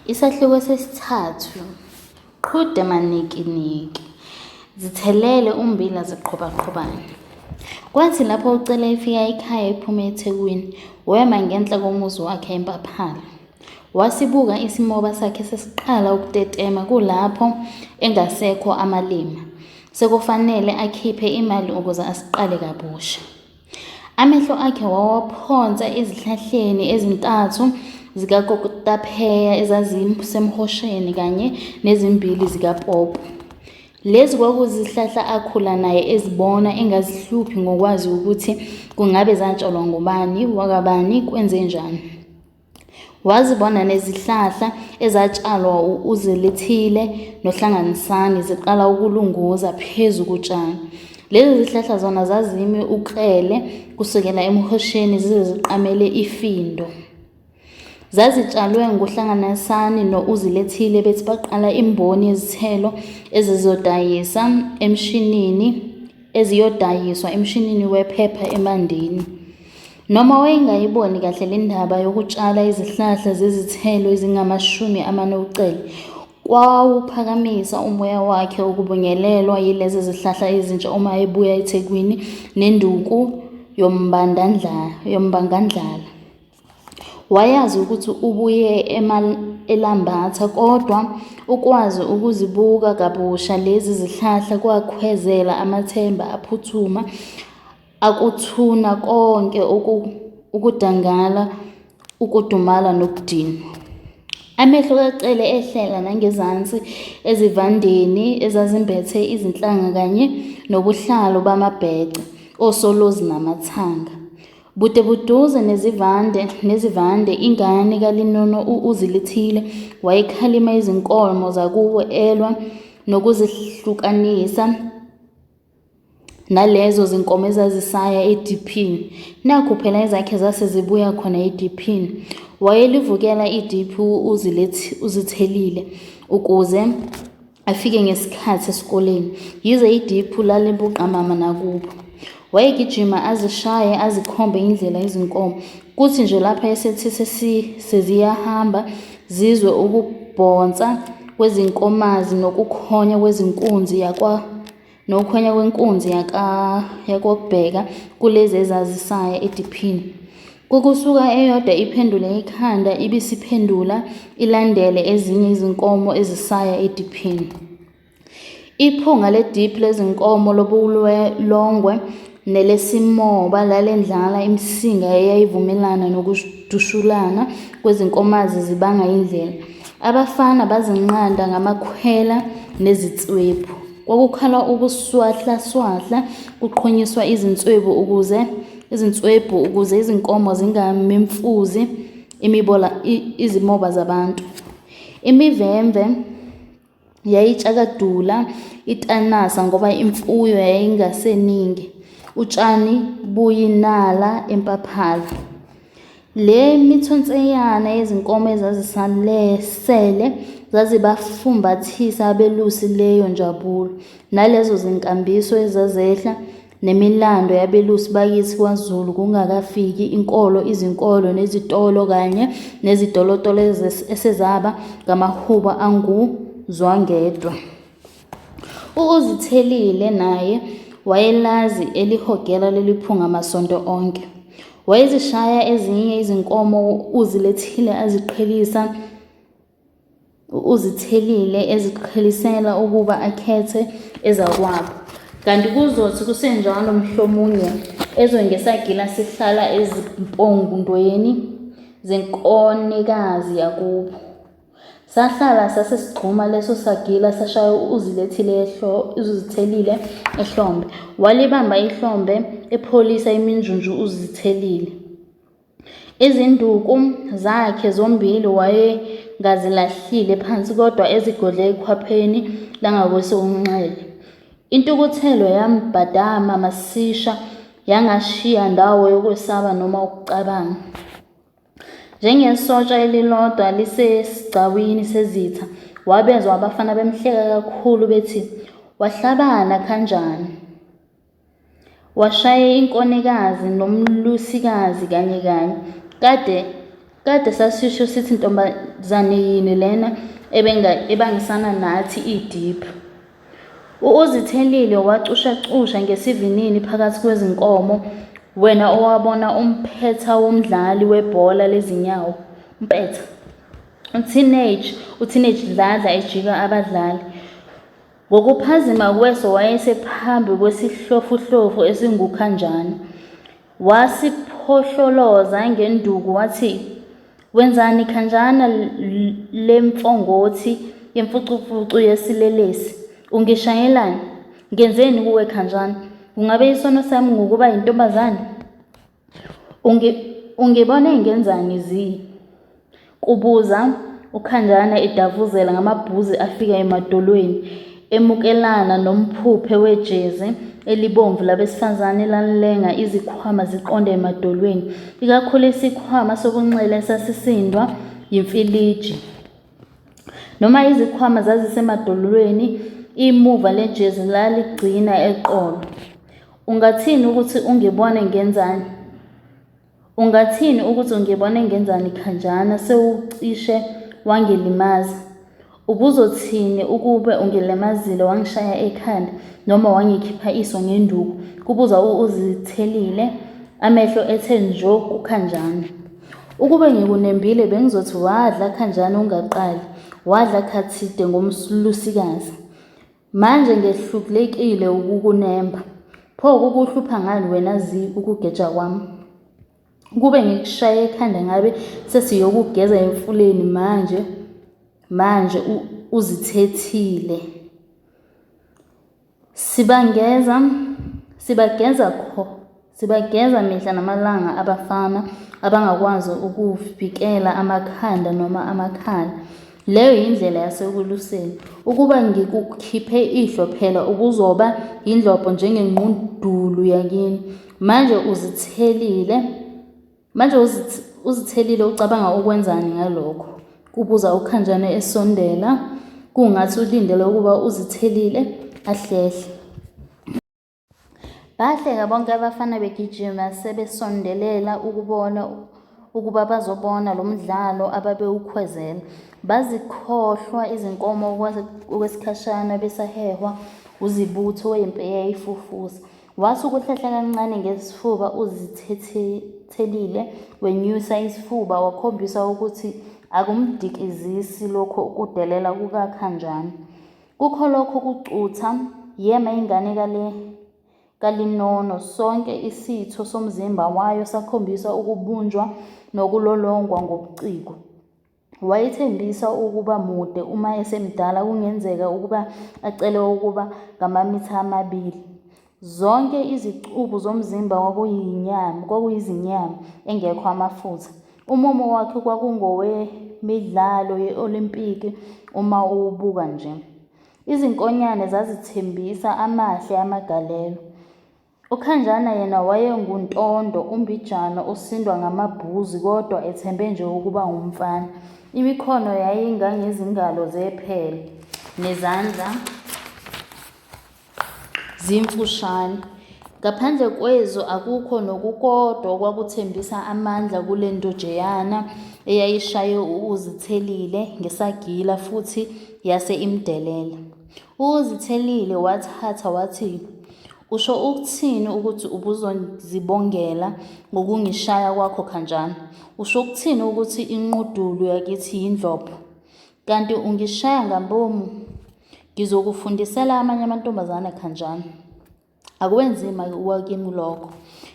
Isahluko sesithathu. Qhude manikiniki. Zithelele ummbila ziqhobaqhobane. Kwathi lapho ucele efika ekhaya ephuma eThekwini, wema ngenhla komuzi wakhe eMpaphala. Wasibuka isimoba sakhe sesiqala ukutetema kulapho engasekho amalima. Sekufanele akhiphe imali ukuze asiqale kabusha. Amehlo akhe wawaphonsa ezihlahleni ezintathu zikakokotapeya ezazisemhosheni kanye nezimbili zikapopo. Lezi kwakuzihlahla akhula naye ezibona engazihluphi ngokwazi ukuthi kungabe zatshalwa ngubani, wakabani, kwenze njani. Wazibona nezihlahla ezatshalwa uZithelele noHlanganisani ziqala ukulunguza phezu kotshani. Lezi zihlahla zona zazimi ukrele kusukela emhosheni zize ziqamele ifindo. Zazitshalwe nguHlanganisani noZithelele bethi baqala imboni yezithelo eziyodayiswa emshinini wephepha eMandeni. Noma wayengayiboni kahle le ndaba yokutshala izihlahla zezithelo ezingama-40 ucele, kwawuphakamisa umoya wakhe ukubungelelwa yilezi zihlahla ezintsha uma ebuya eThekwini nenduku yombangandlala. Wayazi ukuthi ubuye elambatha, kodwa ukwazi ukuzibuka kabusha lezi zihlahla kwakhwezela amathemba aphuthuma akuthuna konke ukudangala, ukudumala nokudinwa. Amehlo kacele ehlela nangezansi ezivandeni ezazimbethe izinhlanga kanye nobuhlalo bamabhece, osolozi namathanga. Bude buduze nezivande ingane kalinono uZithelele wayekhalima izinkomo zakubo elwa nokuzihlukanisa nalezo zinkomo ezazisaya ediphini. Nakhu phela ezakhe zase zibuya khona ediphini. Wayelivukela idiphi uZithelele ukuze afike ngesikhathi esikoleni, yize idiphu lalibuqamama nakubo. Wayegijima azishaye azikhombe indlela izinkomo, kuthi nje lapha esethi seziyahamba zizwe ukubhonsa kwezinkomazi nokukhonya kwenkunzi yakobheka kulezi ezazisaya ediphini. Kukusuka eyodwa iphendule ikhanda ibisiphendula ilandele ezinye izinkomo ezisaya ediphini. Iphunga lediphu lezinkomo lobulongwe nelesimoba lalendlala imsinga eyayivumelana nokudushulana kwezinkomazi zibanga indlela. Abafana bazinqanda ngamakhwela nezitswebhu. Kwakukhala ubuswahla kuqhunyiswa izinswebu ukuze izinkomo zingamemfuzi izimoba zabantu. Imivemve yayitshakadula itanasa ngoba imfuyo yayingaseningi. Utshani buyinala eMpaphala. Le mithonseyana yezinkomo ezazisalesele zazibafumbathisa abelusi leyo njabulo. Nalezo zinkambiso ezazehla nemilando yabelusi bakithi kwaZulu kungakafiki izinkolo nezitolo kanye nezidolotolo esezaba ngamahubo anguzwangedwa. uZithelele naye wayelazi elihogela leliphunga amasonto onke. Wayezishaya ezinye izinkomo uZithelele eziqhelisela ukuba akhethe ezakwabo. Kanti kuzothi kusenjalo mhlomunye ezongesagila sihlala ezimpongundweni zenkonekazi yakubo. Sahlala sasesigxuma leso sagila sashaya uZithelele ehlombe. Walibamba ihlombe epholisa iminjunju uZithelele. Izinduku zakhe zombili wayengazilahlile phansi kodwa ezigodle ekhwapheni langakwesokunxele. Intukuthelo yambhadama masisha yangashiya ndawo yokwesaba noma ukucabanga. Njengesotsha elilodwa lisesigcawini sezitha, wabezwa abafana bemhleka kakhulu bethi, "Wahlabana kanjani? Washaye inkonekazi nomlusikazi kanye kanye. Kade sasisho sithi intombazane yini lena ebangisana nathi idiphu. UZithelele wacushacusha ngesivinini phakathi kwezinkomo, wena owabona umpetha womdlali webhola lezinyawo, umpetha. Uteenage dladla ejika abadlali. Ngokuphazima kweso wayesephambi kwesihlofuhlofu esingukhanjana. Wasiphohloloza ngenduku wathi, "Wenzani khanjana lemfongothi yemfucumfucu yesilelesi? Ungishayelani? Ngenzeni kuwe khanjana? Kungabe isono sami ngokuba yintombazane? Ungibone ngenzani zi?" Kubuza ukhanjana edavuzela ngamabhuzi afika emadolweni, emukelana nomphuphe wejezi elibomvu labesifazane elalenga izikhwama ziqonde emadolweni, ikakhulu isikhwama sokunxele esasisindwa yimfiliji. Noma izikhwama zazisemadolweni, imuva lejezi laligcina eqolo. Ungathini ukuthi ungibone ngenzani? Ungathini ukuthi ungibone ngenzani khanjana sewucishe wangilimaza? Ubuzothini ukube ungilimazile wangishaya ekhanda noma wangikhipha iso ngenduku? Kubuza uZithelele, amehlo ethe njo kukhanjana. Ukube ngikunembile bengizothi wadla khanjana ungaqali, wadla khathide ngomlusikazi. Manje ngehlulekile ukukunemba. Pho kukuhlupha ngani wena zi ukugeja kwami? Ukube ngikushaye ekhanda ngabe sesiyokugeza emfuleni manje uzithethile. Sibageza mihla namalanga abafana abangakwazi ukuvikela amakhanda noma amakhala. Leyo yindlela yasekuluseni. Ukuba ngikukhiphe ihlo phela ubuzoba yindlopho njengenqundulu yakini. Manje uzithelile ucabanga ukwenzani ngalokho? Kubuza ukhanjana esondela, kungathi ulindele ukuba uZithelele ahlehle. Bahleka bonke abafana begijima sebesondelela ukuba bazobona lo mdlalo ababewukhwezela. Bazikhohlwa izinkomo okwesikhashana besahehwa uzibutho wempi eyayifufusa. Wathi ukuhlehla kancane ngesifuba uZithelele wenyusa isifuba wakhombisa ukuthi akumdikizisi lokho ukudelela kukakhanjana. Kukho lokho kucutha, yema ingane kalinono, sonke isitho somzimba wayo sakhombisa ukubunjwa nokulolongwa ngobuciko. Wayethembisa ukuba mude uma esemdala kungenzeka ukuba acele ukuba ngamamitha 2. Zonke izicubu zomzimba kwakuyizinyama engekho amafutha. Umumo wakhe kwakungowemidlalo ye-Olimpiki uma uwubuka nje. Izinkonyane zazithembisa amahle amagalelo. Ukhanjana yena wayenguntondo, umbijana osindwa ngamabhuzi kodwa ethembe nje ukuba ngumfana. Imikhono yayingangezingalo zephele nezandla zimfushane. Ngaphandle kwezo akukho nokukodwa okwakuthembisa amandla kule ndojeyana eyayishaye uZithelele ngesagila futhi yase imdelela. uZithelele wathatha wathi, "Usho ukuthini ukuthi ubuzozibongela ngokungishaya kwakho khanjana? Usho ukuthini ukuthi inqudulu yakithi yindlopho? Kanti ungishaya ngambomu? Ngizokufundisela amanye amantombazane khanjana. Akuwenzima wakimi lokho.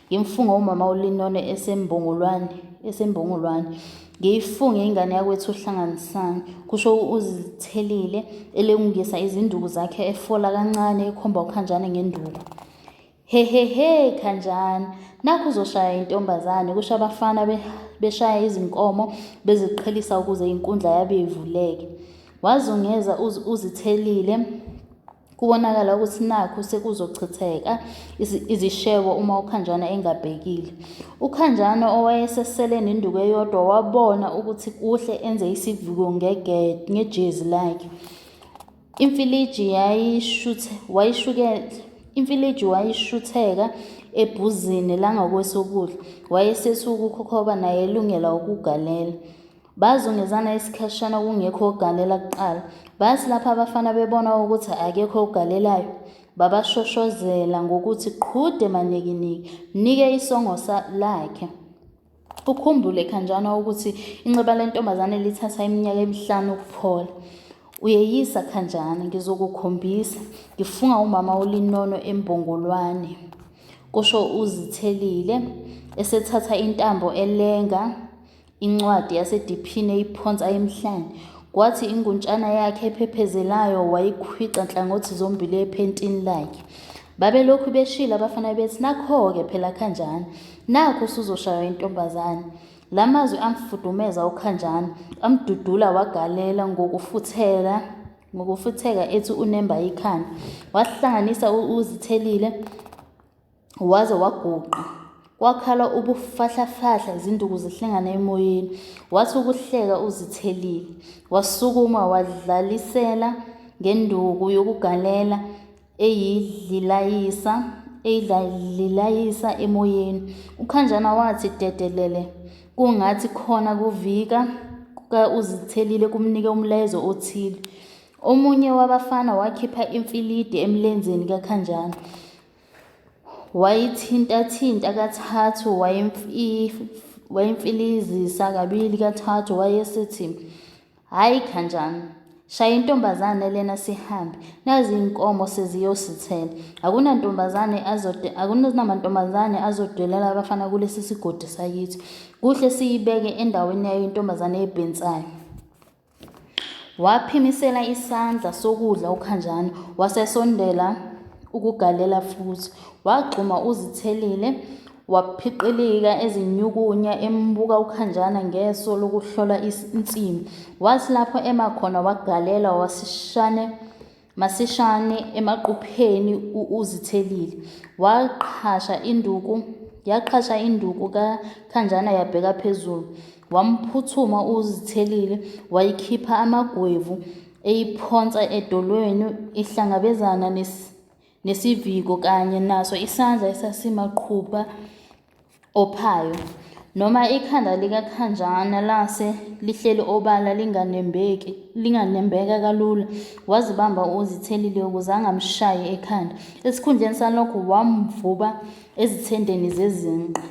Ngimfunga umama uLinone esembongolwane. Ngiyifunge ingane yakwethu uhlanganisane," kusho uZithelele elungisa izinduku zakhe efola kancane ekhomba ukhanjana ngenduku. "Hehehe khanjana, nakhu uzoshaya intombazane," kusho abafana beshaya izinkomo beziqhelisa ukuze inkundla yabe ivuleke. Wazungeza uZithelele. Kubonakala ukuthi nakhu sekuzochitheka izishebo uma ukhanjana engabhekile. Ukhanjana owayesesele nenduku eyodwa wabona ukuthi kuhle enze isivuko ngejezi lakhe. Imfiliji wayishutheka ebhuzini langakwesokudla. Wayesethuka uqhobaqhobane naye elungela ukugalela. Bazungezana isikhashana kungekho ogalela kuqala. Bathi lapha abafana bebona ukuthi akekho ogalelayo, babashoshozela ngokuthi Qhude manikiniki, mnike isongo lakhe. Ukhumbule kanjana ukuthi inxeba lentombazane lithatha iminyaka 5 ukuphola. Uyeyisa kanjana, ngizokukhombisa. Ngifunga umama olinono embongolwane, kusho uZithelele, esethatha intambo elenga incwadi yasediphini eyiphonsa emhlane. Kwathi inguntshana yakhe ephephezelayo wayikhwica nhlangothi zombili ephentini lakhe. Babelokhu beshila abafana bethi, nakho-ke phela kanjani, nakho usuzoshaywa intombazane. La mazwi amfudumeza uKhanjana, amdudula wagalela ngokufutheka ethi unemba ikhanda. Wahlanganisa uZithelele waze waguqa. Kwakhala ubufahlafahla, izinduku zihlangana emoyeni. Wathi ukuhleka uZithelele, wasukuma wadlalisela ngenduku yokugalela eyidlalayisa emoyeni. uKhanjana wathi dedelele, kungathi khona kuvika kuka uZithelele kumnike umlayezo othile. Omunye wabafana wakhipha imfilidi emlenzeni kaKhanjana. Wayithintathinta kathathu, wayimfilizisa kabili kathathu, wayesithi, hayi Khanjana, shaya intombazane lena sihambe. Nazi inkomo seziyosithela. Akunamantombazane azodwelela abafana kulesi sigodi sakithi. Kuhle siyibeke endaweni yayo intombazane ebhensayo. Waphimisela isandla sokudla uKhanjana, wasesondela ukugalela futhi. Wagxuma uZithelele, waphiqilika ezinyukunya embuka uKhanjana ngeso lokuhlola insimi. Wathi lapho emakhona wagalela masishane emaqhupheni uZithelele. Yaqhasha induku kaKhanjana yabheka phezulu. Wamphuthuma uZithelele, wayikhipha amagwevu, eyiphonsa edolweni ihlangabezana nesiviko kanye naso isandla esasimaqhuba ophayo. Noma ikhanda likaKhanjana lase lihleli obala linganembeka kalula, wazibamba uZithelele ukuze angamshayi ekhanda. Esikhundleni salokho wamvuba ezithendeni zezinqa.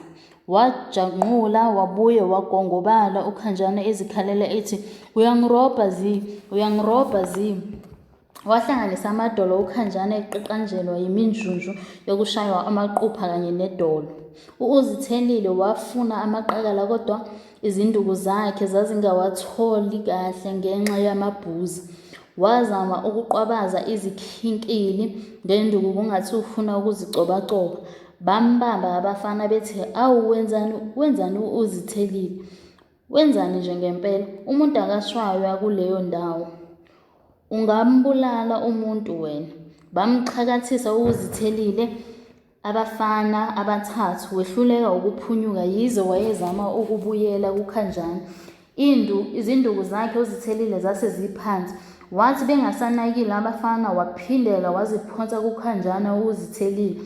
Wajanqula wabuye wagongobala uKhanjana ezikhalela ethi, uyangirobha zi. Wahlanganisa amadolo uKhanjana eqeqanjelwa yiminjunju yokushaywa amaqupha kanye nedolo. uZithelele wafuna amaqakala kodwa izinduku zakhe zazingawatholi kahle ngenxa yamabhuzi. Wazama ukuqwabaza izikhinkili ngenduku kungathi ufuna ukuziqhobaqhoba. Bambamba abafana bethi, awu wenzani uZithelele? Wenzani nje ngempela? Umuntu akashwaywa kuleyo ndawo. Ungambulala umuntu wena. Bamxhakathisa uZithelele abafana abathathu, wehluleka ukuphunyuka yize wayezama ukubuyela kuKhanjana. Izinduku zakhe uZithelele zase ziphansi. Wathi bengasanakile abafana waphindela waziphonsa kuKhanjana uZithelele.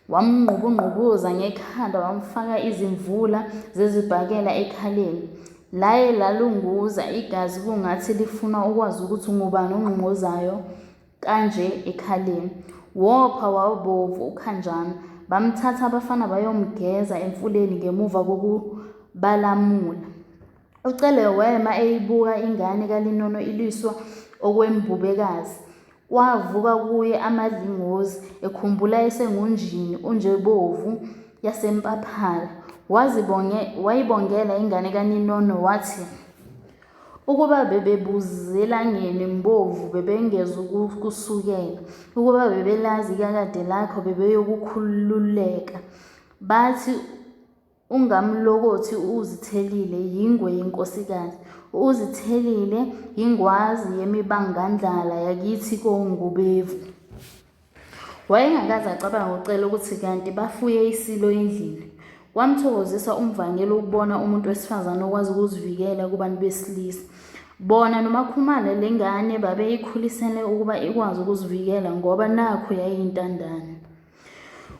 Wamnqubunqubuza ngekhanda, wamfaka izimvula zezibhakela ekhaleni. Laye lalunguza igazi kungathi lifuna ukwazi ukuthi ngubani ongqungquzayo kanje ekhaleni. Wopha wabovu uKhanjana. Bamthatha abafana bayomgeza emfuleni ngemuva kokubalamula. Ucele wema eyibuka ingane kalinono iliswa okwembubekazi. Kwavuka kuye amadlingozi ekhumbula esengunjini unjebovu yasempaphala. Wayibongela ingane kaninono wathi, ukuba bebebuzelangeni mbovu bebengeza ukusukela. Ukuba bebelazi kakade lakho bebeyokukhululeka. Bathi ungamlokothi uZithelele yingwe yenkosikazi. uZithelele yingwazi yemibangandlala yakithi koNgubevu. Wayengakaze acabanga ucela ukuthi kanti bafuye isilo endlini. Wamthokozisa umvangelo ukubona umuntu wesifazane okwazi ukuzivikela kubantu besilisa. Bona nomakhumalo lengane babeyikhulisele ukuba ikwazi ukuzivikela ngoba nakho yayintandane.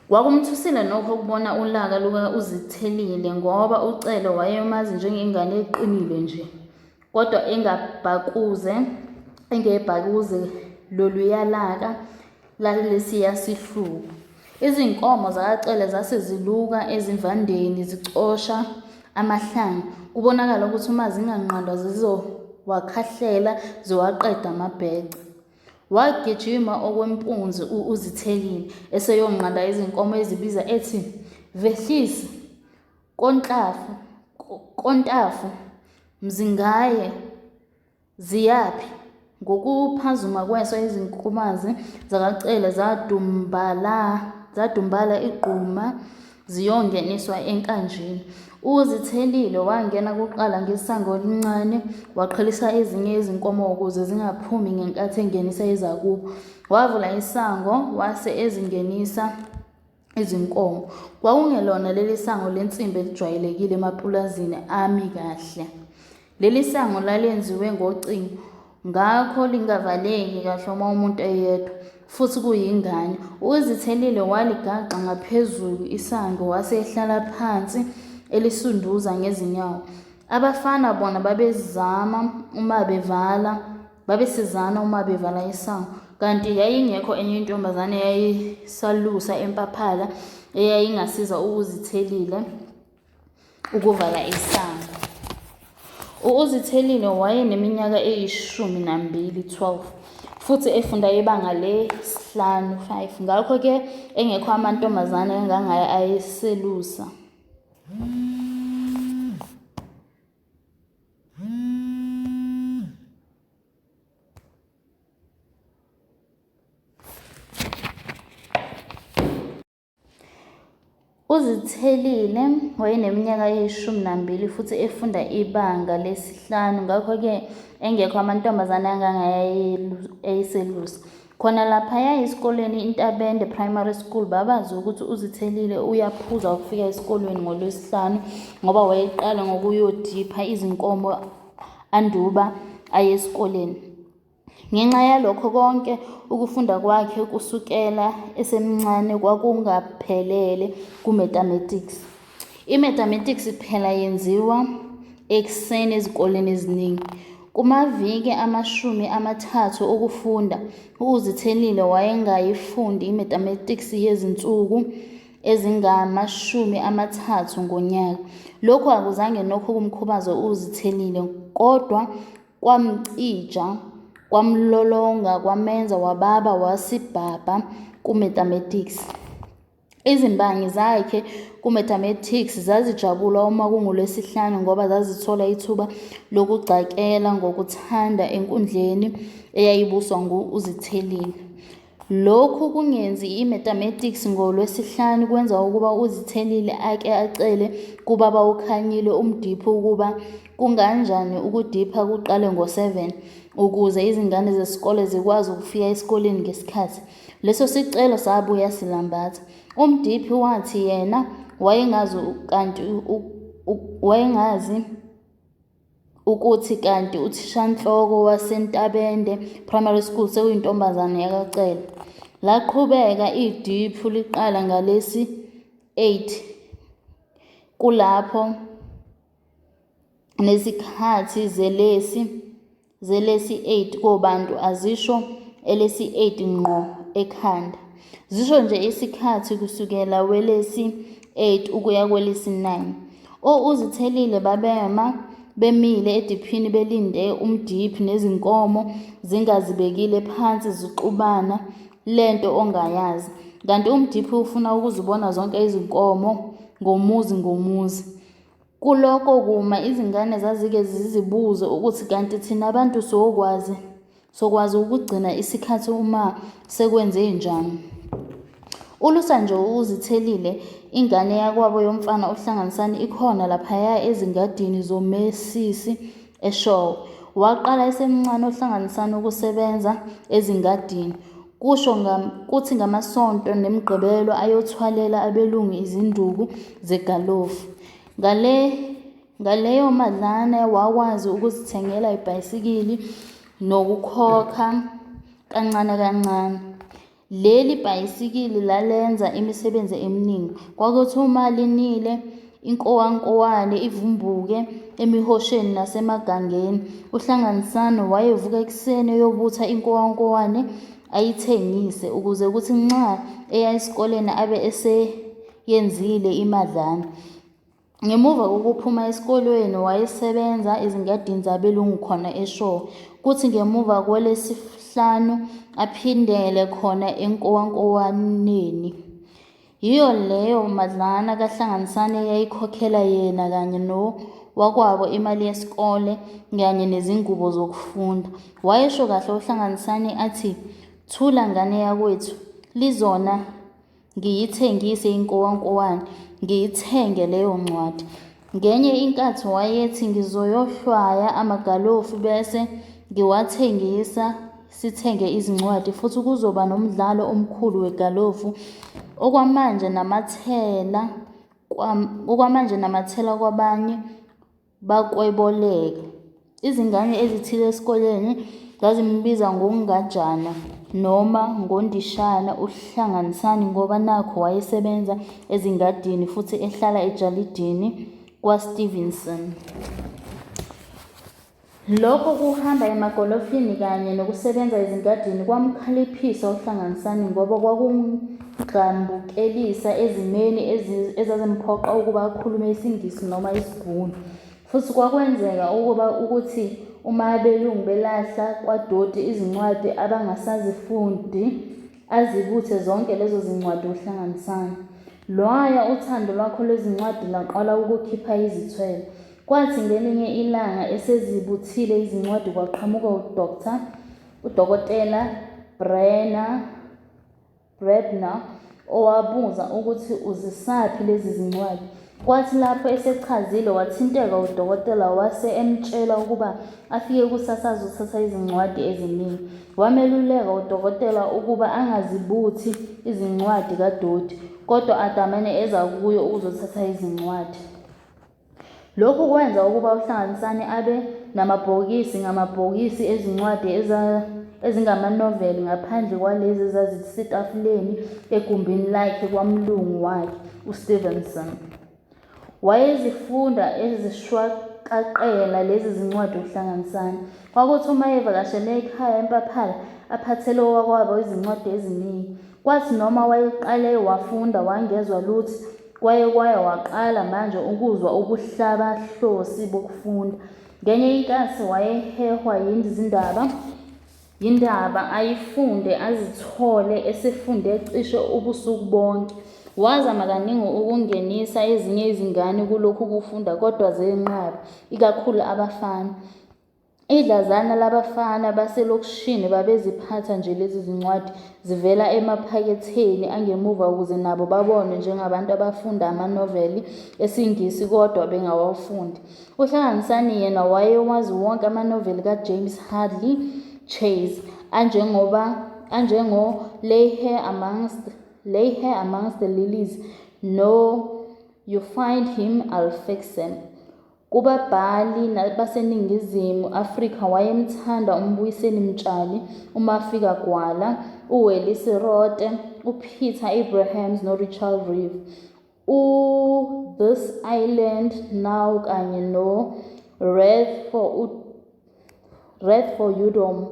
Kwakumthusile nokho ukubona ulaka luka uZithelile ngoba uCele wayemazi njengengane eqinile nje, kodwa engebhakuze loluya laka lalesiya sihluku. Izinkomo zakaCele zase ziluka ezimvandeni zicosha amahlanga. Kubonakala ukuthi uma zinganqandwa zizowakhahlela ziwaqeda amabhece. Wagijima okwempunzi uZithelile eseyonqanda izinkomo ezibiza ethi, "Vehlisa, kontafu, mzingaye, ziyaphi?" Ngokuphazuma kweso izinkumazi zakaCele zadumbala igquma ziyongeniswa enkanjini. UZithelile wangena kuqala ngesango elincane waqhelisa ezinye izinkomo ukuze zingaphumi ngenkathi engenisa ezakubo. Wavula isango wase ezingenisa izinkomo. Kwakungelona leli sango lensimbi elijwayelekile emapulazini ami kahle. Leli sango lalenziwe ngocingo, ngakho lingavaleki kahle uma umuntu eyedwa, futhi kuyingane. UZithelile waligaxa ngaphezulu isango wase ehlala phansi elisunduza ngezinyawo. Abafana bona babesizana uma bevala isango, kanti yayingekho enye intombazane eyayisalusa empaphala eyayingasiza uZithelile ukuvala isango. uZithelile wayeneminyaka eyi-12, 12, futhi efunda ibanga le-5, 5. Ngakho-ke engekho amantombazane angangaye ayeselusa. uZithelile wayeneminyaka eyi-12 futhi efunda ibanga lesi-5. Ngakho-ke engekho amantombazane angangaye ayeselusa. Khona laphaya esikoleni iNtabende Primary School babazi ukuthi uZithelile uyaphuza ukufika esikoleni ngoLwesihlanu ngoba wayeqala ngokuyodipha izinkomo anduba aye esikoleni. Ngenxa yalokho konke ukufunda kwakhe kusukela esemncane kwakungaphelele ku-mathematics. I-mathematics phela yenziwa ekuseni ezikoleni eziningi. Kumaviki 30 okufunda, uZithelile wayengayifundi i-mathematics yezinsuku ezingama-30 ngonyaka. Lokhu akuzange nokho kumkhubaze uZithelile, kodwa kwamcija, kwamlolonga, kwamenza wababa wasibhabha ku-mathematics. Izimbangi zakhe ku-mathematics zazijabula uma kungoLwesihlanu ngoba zazithola ithuba lokugxakela ngokuthanda enkundleni eyayibuswa uZithelile. Lokhu kungenzi i-mathematics ngoLwesihlanu kwenza ukuba uZithelile ake acele kubaba uKhanyile umdiphi ukuba kunganjani ukudipha kuqale ngo-7 ukuze izingane zesikole zikwazi ukufika esikoleni ngesikhathi. Leso sicelo sabuya silambatha. Umdiphi wathi yena wayengazi ukuthi kanti uthishanhloko waseNtabende Primary School sekuyintombazane yakaCele. Laqhubeka idiphu liqala ngalesi-8 kulapho nesikhathi zelesi-8 kobantu azisho elesi-8 ngqo ekhanda. Zisho nje isikhathi kusukela welesi-8 ukuya kwelesi-9. uZithelile bemile ediphini belinde umdiphi nezinkomo zingazibekile phansi zixubana lento ongayazi, kanti umdiphi ufuna ukuzibona zonke izinkomo ngomuzi ngomuzi. Kuloko kuma izingane zazike zizibuze ukuthi kanti thina abantu sokwazi ukugcina isikhathi uma sekwenze njani. Ulusa nje uZithelile ingane yakwabo yomfana uHlanganisani ikhona laphaya ezingadini zomesisi eShowe. Waqala esemncane uHlanganisani ukusebenza ezingadini. Kuthi ngamasonto nemigqibelo ayothwalela abelungu izinduku zegalofu. Ngaleyo madlana wakwazi ukuzithengela ibhayisikili nokukhokha kancane kancane. Leli bhayisikili lalenza imisebenzi eminingi. Kwakuthi uma linile inkowankowane ivumbuke emihosheni nasemagangeni, uHlanganisane wayevuka ekuseni eyobutha inkowankowane ayithengise ukuze kuthi nxa eya esikoleni abe eseyenzile imadlana. Ngemuva kokuphuma esikolweni wayesebenza ezingadini zabelungu khona eShowe, kuthi ngemuva kwelesihlanu aphindele khona enkowankowaneni. Yiyo leyo madlana kaHlanganisane yayikhokhela yena kanye nowakwabo imali yesikole kanye nezingubo zokufunda. Wayesho kahle uHlanganisane athi, "Thula ngane yakwethu, lizona ngiyithengise inkowankowane, ngiyithenge leyo ncwadi." Ngenye inkathi wayethi, "Ngizoyohlwaya amagalofu bese ngiwathengisa sithenge izincwadi futhi kuzoba nomdlalo omkhulu wegalofu." Okwamanje namathela kwabanye bakweboleka. Izingane ezithile esikoleni zazimbiza ngongajana noma ngondishana uHlanganisane ngoba nakho wayesebenza ezingadini futhi ehlala ejalidini kwaStevenson. Lokho kuhamba emagolofini kanye nokusebenza ezingadini kwamkhaliphisa uHlanganisane ngoba kwakumgqambukelisa ezimeni ezazimphoqa ukuba akhulume isiNgisi noma isiBhunu, futhi kwakwenzeka ukuthi uma abelungu belahla kwadoti izincwadi abangasazifundi azibuthe zonke lezo zincwadi uHlanganisane. Lwaya uthando lwakho lwezincwadi laqala ukukhipha izithelo. Kwathi ngelinye ilanga esezibuthile izincwadi kwaqhamuka udokotela Bredner owabuza ukuthi uzisaphi lezi zincwadi. Kwathi lapho esechazile wathinteka udokotela wase emtshela ukuba afike kusasa azothatha izincwadi eziningi. Wameluleka udokotela ukuba angazibuthi izincwadi kadoti, kodwa adamane eza kuyo ukuzothatha izincwadi. Lokhu kwenza ukuba uHlanganisane abe namabhokisi ngamabhokisi ezincwadi ezingamanoveli ngaphandle kwalezi ezazisitafuleni egumbini lakhe kwamlungu wakhe uStevenson. Wayezifunda ezishwaqaqela lezi zincwadi uHlanganisane. Kwakuthi uma evakashele ekhaya eMpaphala aphathele owakwabo izincwadi eziningi. Kwathi noma wayeqale wafunda wangezwa lutho, kwaya waqala manje ukuzwa ubuhlabahlosi bokufunda. Ngenye inkathi wayehehwa yindaba ayifunde azithole esefunde cishe ubusuku bonke. Wazama kaningi ukungenisa ezinye izingane kulokhu kufunda kodwa zenqaba, ikakhulu abafana. Idlazana labafana baselokishini babeziphatha nje lezi zincwadi zivela emaphaketheni angemuva ukuze nabo babonwe njengabantu abafunda amanoveli esiNgisi kodwa bengawafundi. uHlanganisane yena wayewazi wonke amanoveli kaJames Hadley Chase anjengo Lay Here Amongst the Lilies no You Find Him I'll Fix Him. Kubabhali baseNingizimu Afrika wayemthanda uMbuyiseni Mtshali, uMafika Gwala, uWelly Serote, uPeter Abrahams noRichard Reeve, This Island Now kanye noWrath for Udom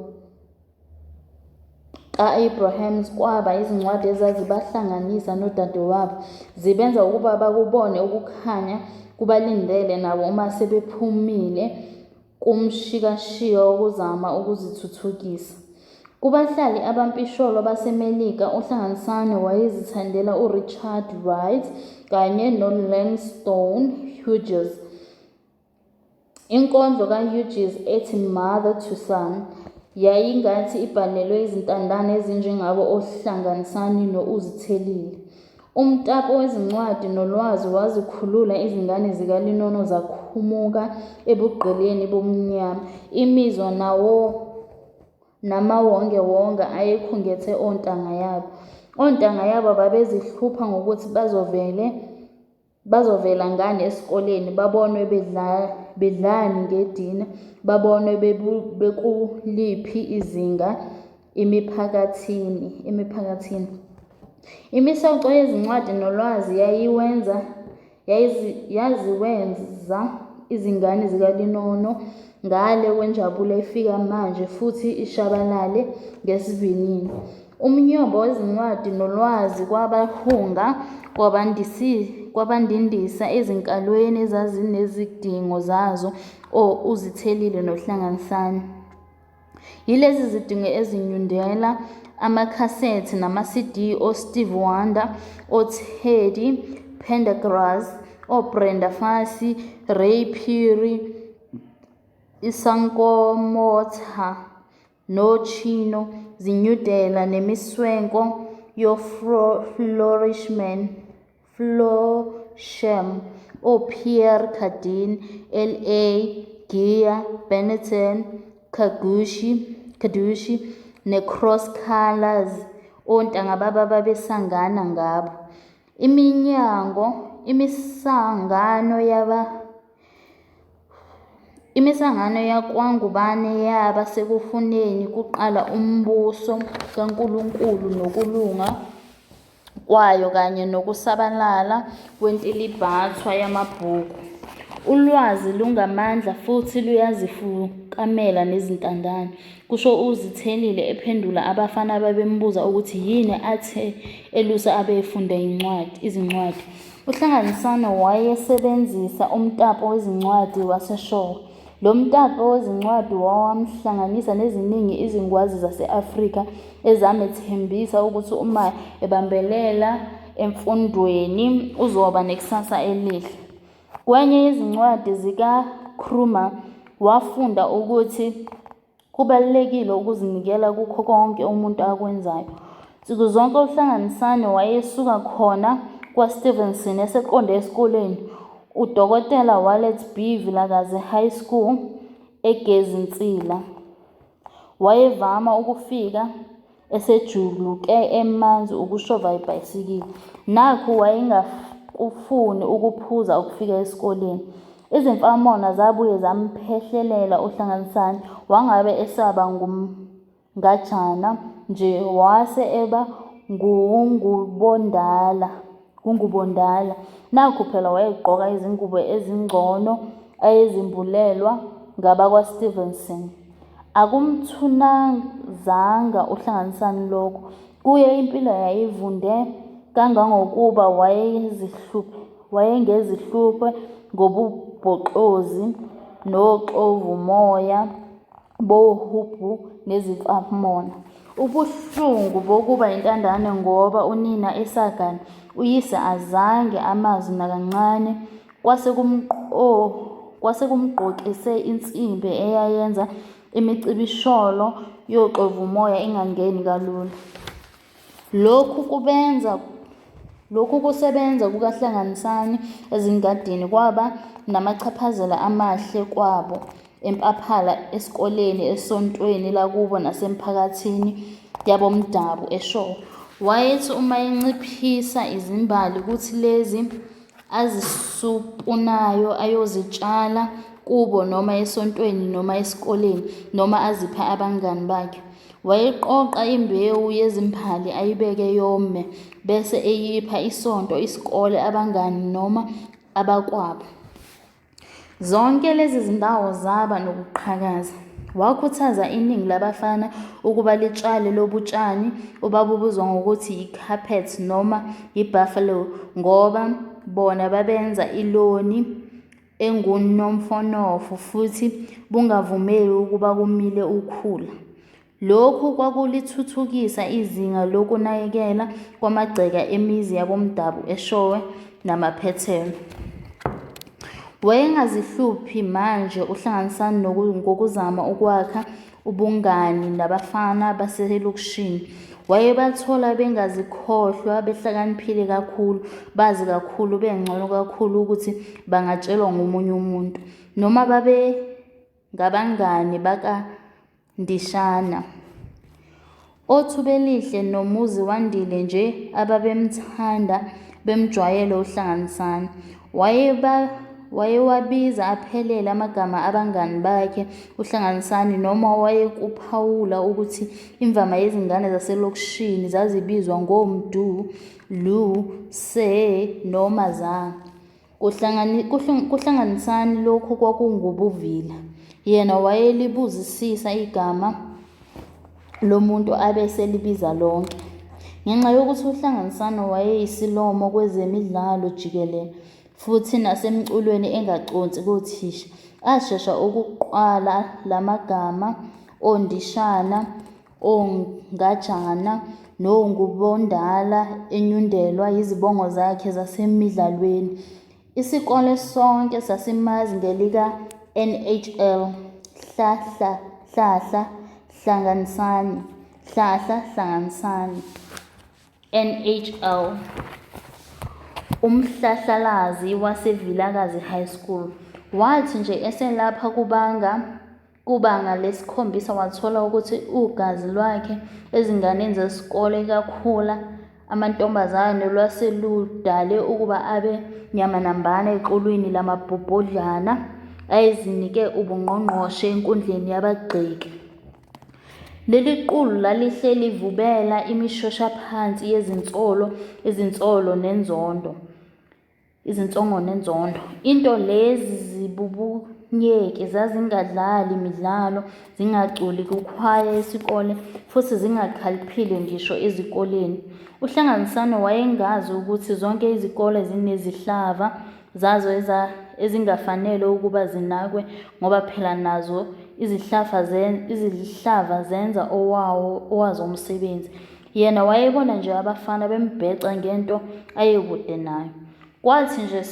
ka-Abrahams kwaba izincwadi ezazibahlanganisa nodadewabo, zibenza ukuba bakubone ukukhanya kubalindele nabo uma sebephumile kumshikashika wokuzama ukuzithuthukisa. Kubahlali abampisholo baseMelika, uHlanganisane wayezithandela uRichard Wright kanye noLangston Hughes. Inkondlo kaHughes ethi Mother to Son yayingathi ibhalelwe izintandane ezinjengabo uHlanganisane noZithelele. Umtapo wezincwadi nolwazi wazikhulula izingane zikaLinono zakhumuka ebugqilini bomnyama. Imizwa namawongewonge ayekhungethe ontanga yabo. Ontanga yabo babezihlupha ngokuthi bazovela ngani esikoleni, babonwe bedlani ngedina, babonwe bekuliphi izinga emiphakathini. Imisoco yezincwadi nolwazi yaziwenza izingane zikaLinono ngale kwenjabulo efika manje futhi ishabalale ngesivinini. Umnyombo wezincwadi nolwazi kwabahunga kwabandindisa ezinkalweni ezazinezidingo zazo uZithelele noHlanganisani. Yilezi zidingo ezinyundela amakhasethi nama-CD oStevie Wonder, oTeddy Pendergrass, oBrenda Fassie, Ray Phiri, Isankomotha noChino zinyundela nemiswenko yoFlorisham, oPierre Cardin, L.A. Gear, Benetton, Kadushi neCross Colors ontanga baba babesangana ngabo. Imisangano yakwaNgubane yaba sekufuneni kuqala umbuso kaNkulunkulu nokulunga kwayo kanye nokusabalala kwentilibhathwa yamabhuku. Ulwazi lungamandla futhi luyazifukamela nezintandane, kusho uZithelele ephendula abafana babembuza ukuthi yini athe elusa abefunda izincwadi. uHlanganisane wayesebenzisa umtapo wezincwadi waseshowe. Lo mtapo wezincwadi wawamhlanganisa neziningi izingwazi zase-Afrika ezamethembisa ukuthi uma ebambelela emfundweni uzoba nekusasa elihle. Kwenye izincwadi zikaKhuma wafunda ukuthi kubalulekile ukuzinikela kukho konke umuntu akwenzayo. Nsuku zonke uHlanganisane wayesuka khona kwaStevenson eseqonde esikoleni uDokotela Wallace B. Vilakazi High School eGezintsila. Wayevama ukufika esejuluke emanzi ukushova ibhayisikili. Nakhu wayengakufuni ukuphuza ukufika esikoleni. Izimfamona zabuye zamphehlelela uHlanganisane wangabe esaba ngumngajana nje wase eba ngungubondala. Nakhu phela wayegqoka izingubo ezingcono ayezimbulelwa ngabakwaStevenson. Akumthunazanga uHlanganisane lokho. Kuye impilo yayivunde kangangokuba wayengezihluphe ngobubhoxozi noxovumoya bohubhu nezimfamona. Ubuhlungu bokuba intandane ngoba unina esagana uyise azange amazi nakancane kwase kumgqokise insimbi eyayenza imicibisholo yoxovumoya ingangeni kalula. Lokhu kusebenza kukaHlanganisane ezingadini kwaba namachaphazela amahle kwabo empaphela esikoleni, esontweni lakubo nasemphakathini yabomdabu eShowe. Wayethi uma enciphisa izimbali kuthi lezi azisupunayo ayozitshala kubo noma esontweni noma esikoleni noma aziphe abangani bakhe. Wayeqoqa imbewu yezimbali ayibeke yome bese eyipha isonto, isikole, abangani noma abakwabo. Zonke lezi zindawo zaba nokuqhakaza. Wakhuthaza iningi labafana ukuba litshale lobu tshani obabubuzwa ngokuthi i-carpet noma i-buffalo ngoba bona babenza iloni engunomfonofo futhi bungavumeli ukuba kumile ukhula. Lokhu kwakulithuthukisa izinga lokunakekela kwamagceke emizi yabomdabu eShowe namaphethelo. Wayengazihluphi manje uHlanganisane ngokuzama ukwakha ubungani nabafana baselokishini. Wayebathola bengazikhohlwa, behlakaniphile kakhulu, bazi kakhulu, bengcono kakhulu ukuthi bangatshelwa ngomunye umuntu noma babe ngabangani bakaNdishana. Othubelihle noMuzi Wandile nje ababemthanda bemjwayele uHlanganisane. wayewabiza aphelele amagama abangani bakhe uHlanganisani noma wayekuphawula ukuthi imvama yezingane zaselokishini zazibizwa ngoMdu, Lu, Se noma Za. KuHlanganisani lokhu kwakungubuvila. Yena wayelibuzisisa igama lomuntu abeselibiza lonke. Ngenxa yokuthi uHlanganisani wayeyisilomo kwezemidlalo jikelele futhi nasemculweni engaconsi kothisha, ashesha ukuqala lamagama ondishana, ongajana nongubondala enyundelwa yizibongo zakhe zasemidlalweni. Isikole sonke sasimazi ngelika NHL, Hlahla Hlanganisani, NHL. Umhlahlalazi waseVilakazi High School. Wathi nje eselapha kubanga lesikhombisa wathola ukuthi ugazi lwakhe ezinganeni zesikole kakhula amantombazane lwaseludale ukuba abe nyamanambana equlwini lamabhobhodlana ayezinike ubungqongqoshe enkundleni yabagxeki. Leli qulu lalihle livubela imishosha-phansi izinsongo nenzondo. Into lezi zibubunyeki zazingadlali imidlalo, zingaculi kukhwaya yesikole futhi zingakhaliphile ngisho ezikoleni. uHlanganisani wayengazi ukuthi zonke izikole zinezihlava zazo ezingafanele ukuba zinakwe ngoba phela nazo izihlava zenza owazo umsebenzi. Yena wayebona nje abafana bembheca ngento ayekude nayo. Kwathi nje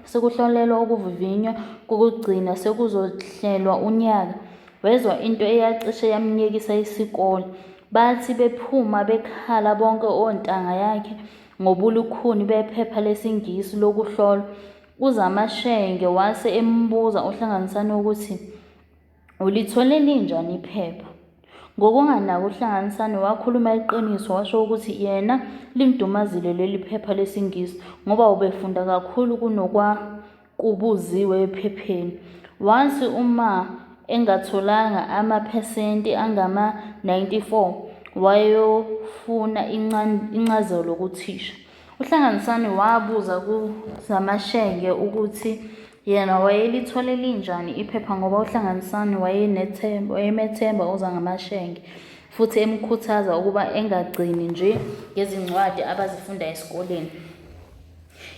sekuhlolelwa ukuvivinywa kokugcina sekuzohlelwa unyaka, wezwa into eyacishe yamnyekisa isikole. Bathi bephuma bekhala bonke ontanga yakhe ngobulukhuni bephepha lesingisi lokuhlolwa. uZamashenge wase embuza uHlanganisani ukuthi ulithole linjani iphepha. Ngokunganaki uHlanganisani wakhuluma iqiniso, washo ukuthi yena limdumazile leli phepha lesingisi ngoba ubefunda kakhulu kunokwakubuziwe ephepheni. Wathi uma engatholanga amaphesenti angama-94 wayofuna incazelo kuthisha. uHlanganisani wabuza kuZamashenge ukuthi yena wayelithole linjani iphepha ngoba uHlanganisani wayemethemba uZamashenge futhi emkhuthaza ukuba engagcini nje ngezincwadi abazifunda esikoleni.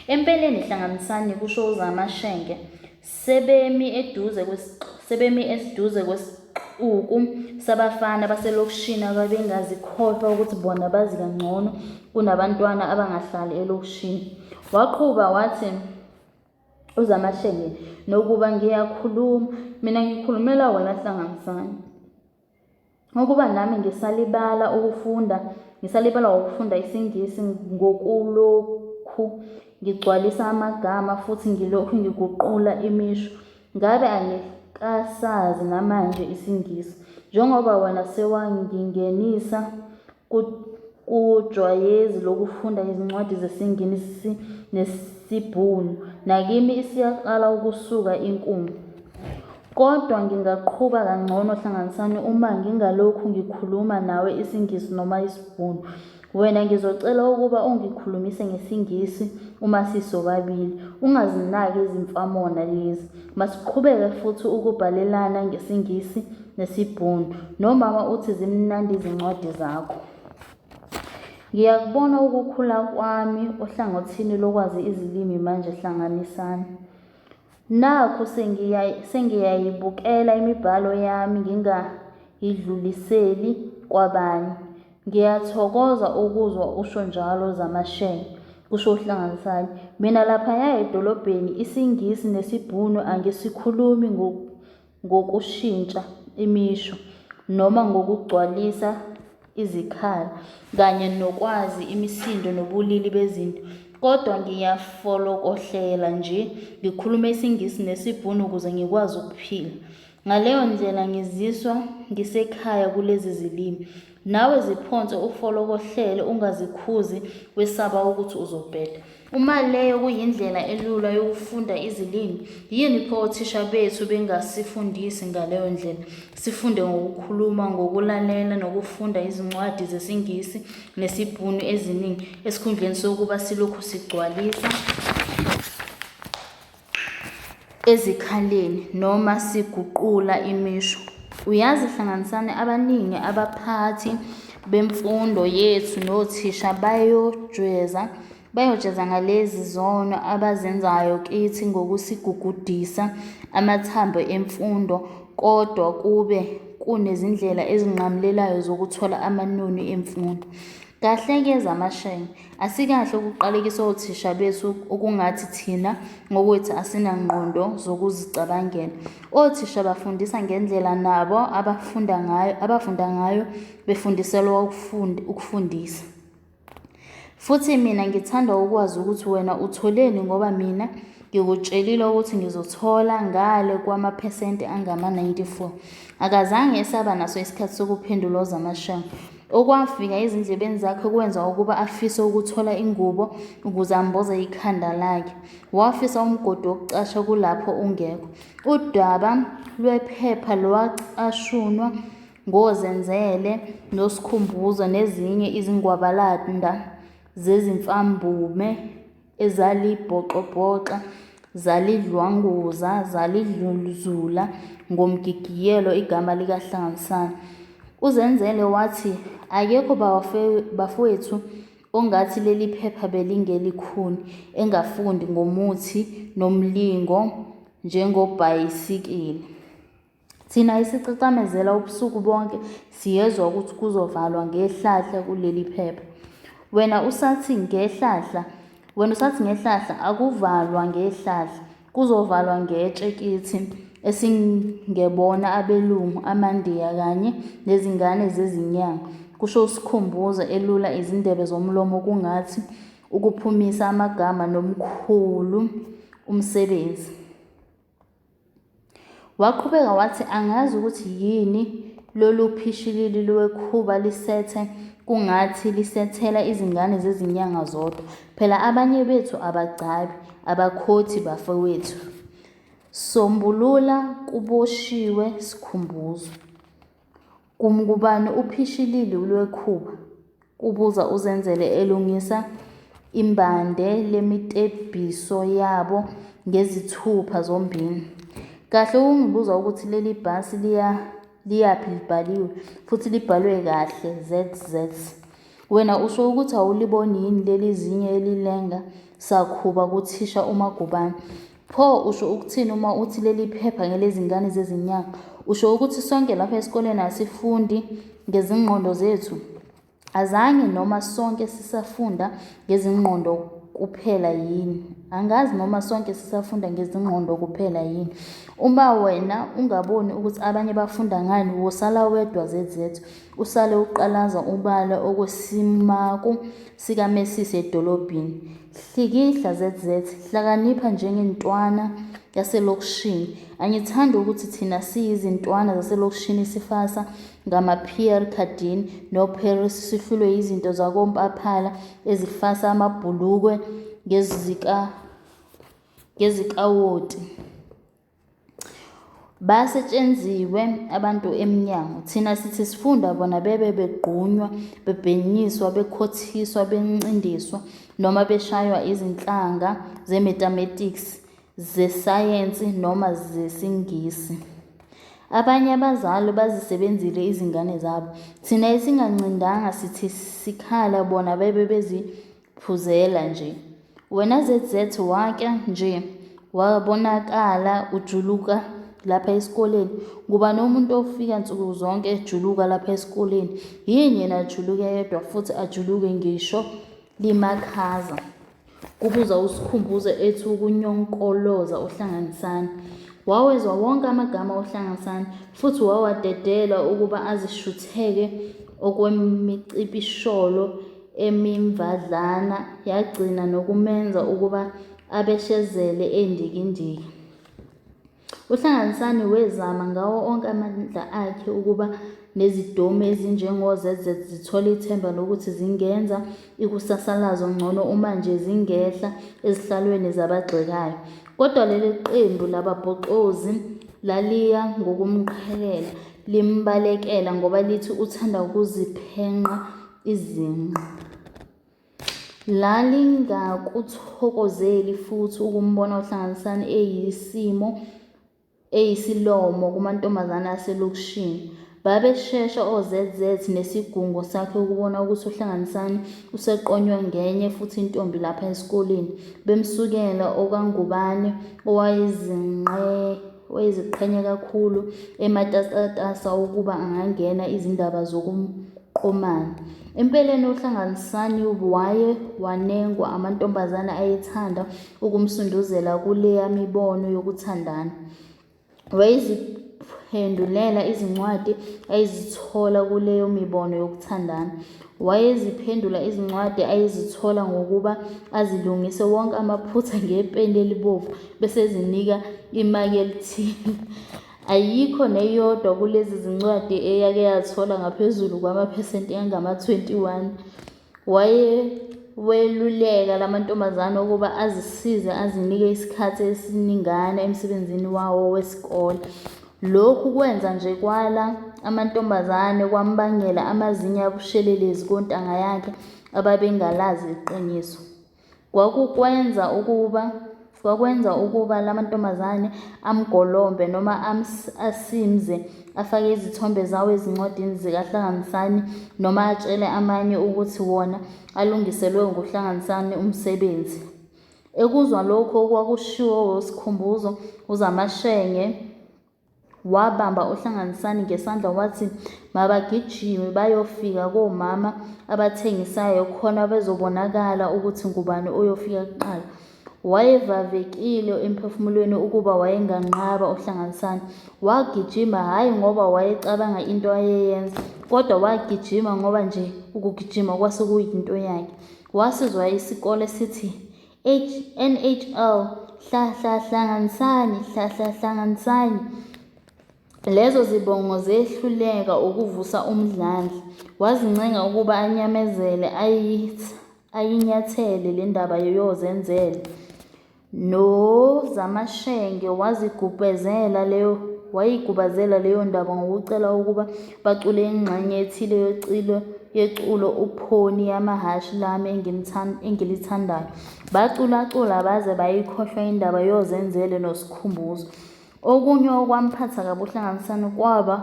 Empeleni Hlanganisani, kusho uZamashenge, sebemi eduze kwesixuku sabafana baselokishini ababengazikhohlwa ukuthi bona bazi kangcono kunabantwana abangahlali elokishini. Waqhuba wathi uZamashenge, nokuba mina ngikhulumela wena Hlanganisani, ngokuba nami ngisalibala ukufunda isingisi ngokulokhu ngigcwalisa amagama futhi ngilokhu ngiguqula imisho. Ngabe angikasazi namanje isingisi, njengoba wena sewangingenisa kujwayezi lokufunda izincwadi zesingisi nesibhunu. Nakimi isiyaqala ukusuka inkumo. Kodwa ngingaqhuba kangcono Hlanganisani uma ngingalokhu ngikhuluma nawe isingisi noma isibhunu. Wena ngizocela ukuba ungikhulumise ngesingisi uma sisobabili. Ungazinaki izimfamona lezi. Masiqhubeke futhi ukubhalelana ngesingisi nesibhunu. Nomama uthi zimnandi izincwadi zakho. Ngiyakubona ukukhula kwami ohlangothini lokwazi izilimi manje Hlanganisani. Nakho sengiyayibukela imibhalo yami ngingayidluliseli kwabanye. Ngiyathokoza ukuzwa usho njalo Zamashenge, kusho uHlanganisani. Mina laphaya edolobheni isingisi nesibhunu angisikhulumi ngokushintsha imisho noma ngokugcwalisa izikhala kanye nokwazi imisindo nobulili bezinto. Kodwa ngiyafolokohlela nje ngikhulume isingisi nesibhunu ukuze ngikwazi ukuphila. Ngaleyo ndlela ngiziswa ngisekhaya kulezi zilimi. Nawe ziphonse ufolokohlele, ungazikhuzi wesaba ukuthi uzobheda. Uma leyo kuyindlela elula yokufunda izilimi, yini pho othisha bethu bengasifundisi ngaleyo ndlela? Sifunde ngokukhuluma, ngokulalela, nokufunda izincwadi zesiNgisi nesibhunu eziningi esikhundleni sokuba silokhu sigcwalisa ezikhaleni noma siguqula imisho. Uyazi hlanganisane abaningi abaphathi bemfundo yethu nothisha bayojeza ngalezi zono abazenzayo kithi ngokusigugudisa amathambo emfundo, kodwa kube kunezindlela ezinqamlelayo zokuthola amanoni emfundo. Kahle-ke zamashenge, asikahle ukuqalekisa othisha bethu okungathi thina ngokwethu asinangqondo zokuzicabangela. Othisha bafundisa ngendlela nabo abafunda ngayo befundiselwa ukufundisa. Futhi mina ngithanda ukwazi ukuthi wena utholeni, ngoba mina ngikutshelile ukuthi ngizothola ngale kwamaphesenti angama-94. Akazange esaba naso isikhathi sokuphendula zamashenge. Okwafika ezindlebeni zakhe kwenza ukuba afise ukuthola ingubo ukuze amboze ikhanda lakhe. Wafisa umgodi wokucasha kulapho ungekho. Udaba lwephepha lwacashunwa ngoZenzele noSikhumbuzo nezinye izingwabalanda zezimfambume ezalibhoxobhoxa, zalidlwanguza, zalidluzula ngomgigiyelo igama likaHlanganisane. UZenzele wathi akekho bafowethu ongathi leli phepha belingelikhuni, engafundi ngomuthi nomlingo njengobhayisikili. Thina isicicamezela ubusuku bonke siyezwa ukuthi kuzovalwa ngehlahla kuleli phepha. Wena usathi ngehlahla, akuvalwa ngehlahla, kuzovalwa ngetshe kithi esingebona abelungu, amandiya kanye nezingane zezinyanga, kusho uSikhumbuzo elula izindebe zomlomo kungathi ukuphumisa amagama nomkhulu umsebenzi. Waqhubeka wathi angazi ukuthi yini lolu phishilili lweKhuba lisethe kungathi lisethela izingane zezinyanga zodwa. Phela abanye bethu abagcabi, abakhothi bafowethu. Sombulula kuboshiwe Sikhumbuzo. Kumkubani uphishilili lweKhuba? Kubuza uZenzele elungisa imbande lemitebhiso yabo ngezithupha zombili. Kahle ungibuza ukuthi leli bhasi liyaphi libhaliwe, futhi libhalwe kahle ZZ. Wena usho ukuthi awuliboni yini leli zinye elilenga sakhuba kuthisha uMagubane? Pho usho ukuthini uma uthi leli phepha ngelezingane zezinyanga? Usho ukuthi sonke lapha esikoleni asifundi ngezingqondo zethu? Azange noma sonke sisafunda ngezingqondo kuphela yini? Angazi noma sonke sisafunda ngezingqondo kuphela yini? Uma wena ungaboni ukuthi abanye bafunda ngani, wosala wedwa ZZ, usale uqalaza ubala okwesimaku sikaMesisi edolobheni. Hlikihla ZZ, hlakanipha njengentwana yaselokishini. Angithandi ukuthi thina siyizintwana zaselokishini sifasa ngama-Pierre Cardin no-Paris, sihlulwe izinto zakoMpaphala ezifasa amabhulukwe ngezikawoti. Basetshenziwe abantu emnyango. Thina sithi sifunda, bona bebe begqunywa, bebhenyiswa, bekhothiswa, bencindiswa noma beshaywa izinhlanga ze-mathematics, zesayensi noma zesiNgisi. Abanye abazali bazisebenzile izingane zabo. Thina esingancindanga sithi sikhala, bona bebe beziphuzela nje. Wena ZZ wake nje wabonakala ujuluka lapha esikoleni. Ngubani umuntu ofika nsuku zonke ejuluka lapha esikoleni? Yini yena ajuluke yedwa, futhi ajuluke ngisho limakhaza? Kubuza uSikhumbuzo ethi ukunyonkoloza uHlanganisane. Wawezwa wonke amagama oHlanganisane, futhi wawadedela ukuba azishutheke okwemicibisholo emimvadlana, yagcina nokumenza ukuba abeshezele endikindiki. UHlanganisani wezama ngawo onke amandla akhe ukuba nezidomi ezinjengo-ZZ zithole ithemba lokuthi zingenza ikusasalazo ngcono uma nje zingehla ezihlalweni zabagxekayo. Kodwa leli qembu lababhoxozi laliya ngokumqhelela limbalekela ngoba lithi uthanda ukuziphenqa izinqa. Lalingakuthokozeli futhi ukumbona uHlanganisani eyisilomo kumantombazane aselokishini. Babeshesha o-ZZ nesigungu sakhe ukubona ukuthi uHlanganisani useqonywe ngenye futhi intombi lapha esikoleni. Bemsukela okwangubane owayeziqhenya kakhulu ematasatasa ukuba angangena izindaba zokumqomana. Empeleni uHlanganisani waye wanengwa amantombazane ayethanda ukumsunduzela kuleya mibono yokuthandana. Wayeziphendulela izincwadi ayezithola kuleyo mibono yokuthandana. Wayeziphendula izincwadi ayezithola ngokuba azilungise wonke amaphutha ngepeni elibovu bese zinika imaki elithile. Ayikho neyodwa kulezi zincwadi eyake yathola ngaphezulu kwamaphesenti angama-21. Weluleka lamantombazane ukuba azisize azinike isikhathi esiningana emsebenzini wawo wesikole. Lokhu kwenza nje kwala amantombazane kwambangela amazinya abushelelezi kontanga yakhe ababengalazi iqiniso. Kwakwenza ukuba lamantombazane amgolombe noma asimze afake izithombe zawo ezincwadini zikaHlanganisani noma atshele amanye ukuthi wona alungiselwe nguHlanganisani umsebenzi. Ekuzwa lokho okwakushiwo wesikhumbuzo uZamashenge wabamba uHlanganisani ngesandla wathi mabagijime bayofika komama abathengisayo khona bezobonakala ukuthi ngubani oyofika kuqala. Wayevavekile emphefumulweni ukuba wayenganqaba uHlanganisani. Wagijima hhayi ngoba wayecabanga into ayeyenza, kodwa wagijima ngoba nje ukugijima kwase kuyinto yakhe. Wasizwa isikole sithi NHL Hlanganisani Hlanganisani. Lezo zibongo zehluleka ukuvusa umdlandla. Wazincenga ukuba anyamezele ayinyathele le ndaba yozenzele. NoZamashenge wayigubazela leyo ndaba ngokucela ukuba bacule ingxenye ethile yeculo uPhoni yamahashi lami engilithandayo. Baculacula baze bayikhohlwa indaba yozenzele nosikhumbuzo. Okunye okwamphatha kabi uHlanganisani kwaba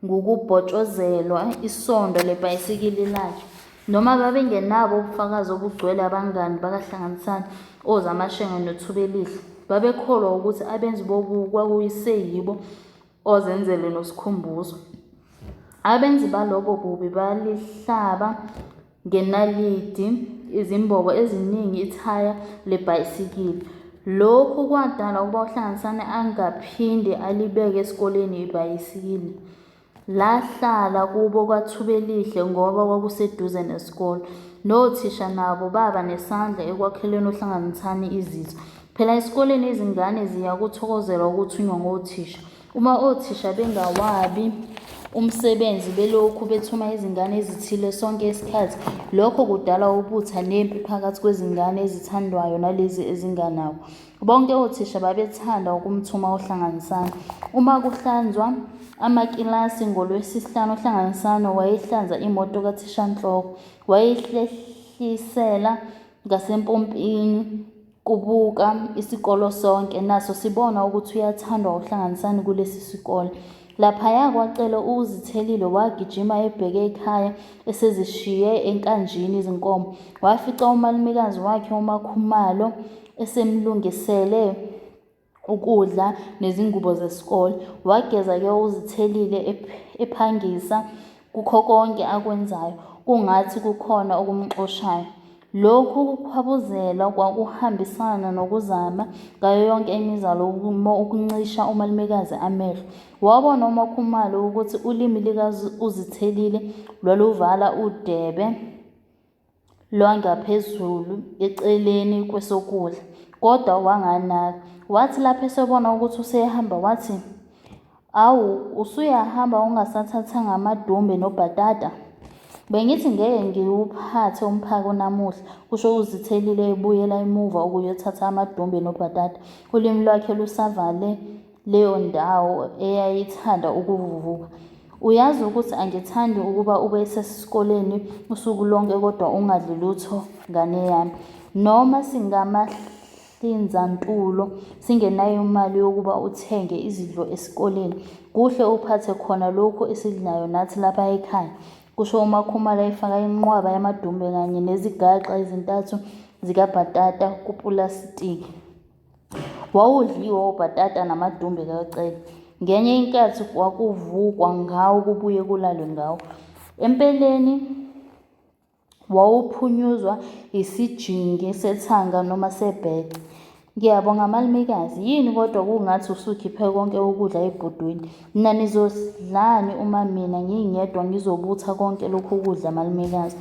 ngukubhotshozelwa isondo lebhayisikili lakhe. Noma babengenabo ubufakazi obugcwele abangani bakaHlanganisani oZamashenge noThubelihle babekholwa ukuthi abenzi bobubi kwakuyiseyibo ozenzele nosikhumbuzo. Abenzi balobo bubi balihlaba ngenaliti izimbobo eziningi ithaya lebhayisikili. Lokhu kwadala ukuba uHlanganisani angaphinde alibeke esikoleni ibhayisikili. Lahlala kubo kwaThubelihle ngoba kwakuseduze nesikole. Nothisha nabo baba nesandla ekwakheleni uHlanganisani izitho. Phela esikoleni izingane ziyakuthokozela ukuthunywa ngothisha. Uma othisha bengawabi umsebenzi belokhu bethuma izingane ezithile sonke isikhathi, lokho kudala ubutha nempi phakathi kwezingane ezithandwayo nalezi ezinganawo. Bonke othisha babethanda ukumthuma uHlanganisani. Uma kuhlanzwa amakilasi ngoLwesihlanu uHlanganisani wayehlanza imoto kathishanhloko. Wayehlehlisela ngasempompini kubuka isikolo sonke, naso sibona ukuthi uyathandwa uHlanganisani kulesi sikole. Laphaya kwacela uZithelele wagijima ebheke ekhaya esezishiye enkanjini izinkomo. Wafica umalumekazi wakhe uMakhumalo esemlungisele ukudla nezingubo zesikole. Wageza-ke uZithelele ephangisa kukho konke akwenzayo, kungathi kukhona okumxoshayo. Lokhu kukhwabuzela kwakuhambisana nokuzama ngayo yonke imizamo ukuncisha umalumekazi amehlo. Wabona uMakhumalo ukuthi ulimi likaZithelele lwaluvala udebe lwangaphezulu eceleni kwesokudla. kodwa wanganaka. Wathi lapho esebona ukuthi useyahamba wathi, "Awu, usuyahamba ungasathathanga amadumbe nobhatata? Bengithi ngeke ngiwuphathe umphako namuhla," kusho uZithelile ebuyela emuva ukuyothatha amadumbe nobhatata. Ulimi lwakhe lusavale leyo ndawo eyayithanda ukuvuvuka. "Uyazi ukuthi angithandi ukuba ube sesikoleni usuku lonke kodwa ungadli lutho, ngane yami. Noma singamahlinzantulo singenayo imali yokuba uthenge izidlo esikoleni, kuhle uphathe khona lokhu esidlayo nathi lapha ekhaya," kusho uMakhumalo efaka inqwaba yamadumbe kanye nezigaxa ezintathu zikabhatata kupulasitiki. Wawudliwa ubhatata namadumbe kaCele. Ngenye inkathi kwakuvukwa ngawo kubuye kulalwe ngawo. Empeleni wawuphunyuzwa isijingi sethanga noma sebhece. "Ngiyabonga malumekazi, yini kodwa kungathi usukhiphe konke ukudla ebhodweni? Nina nizodlani uma mina ngingedwa ngizobutha konke lokhu kudla malumekazi?"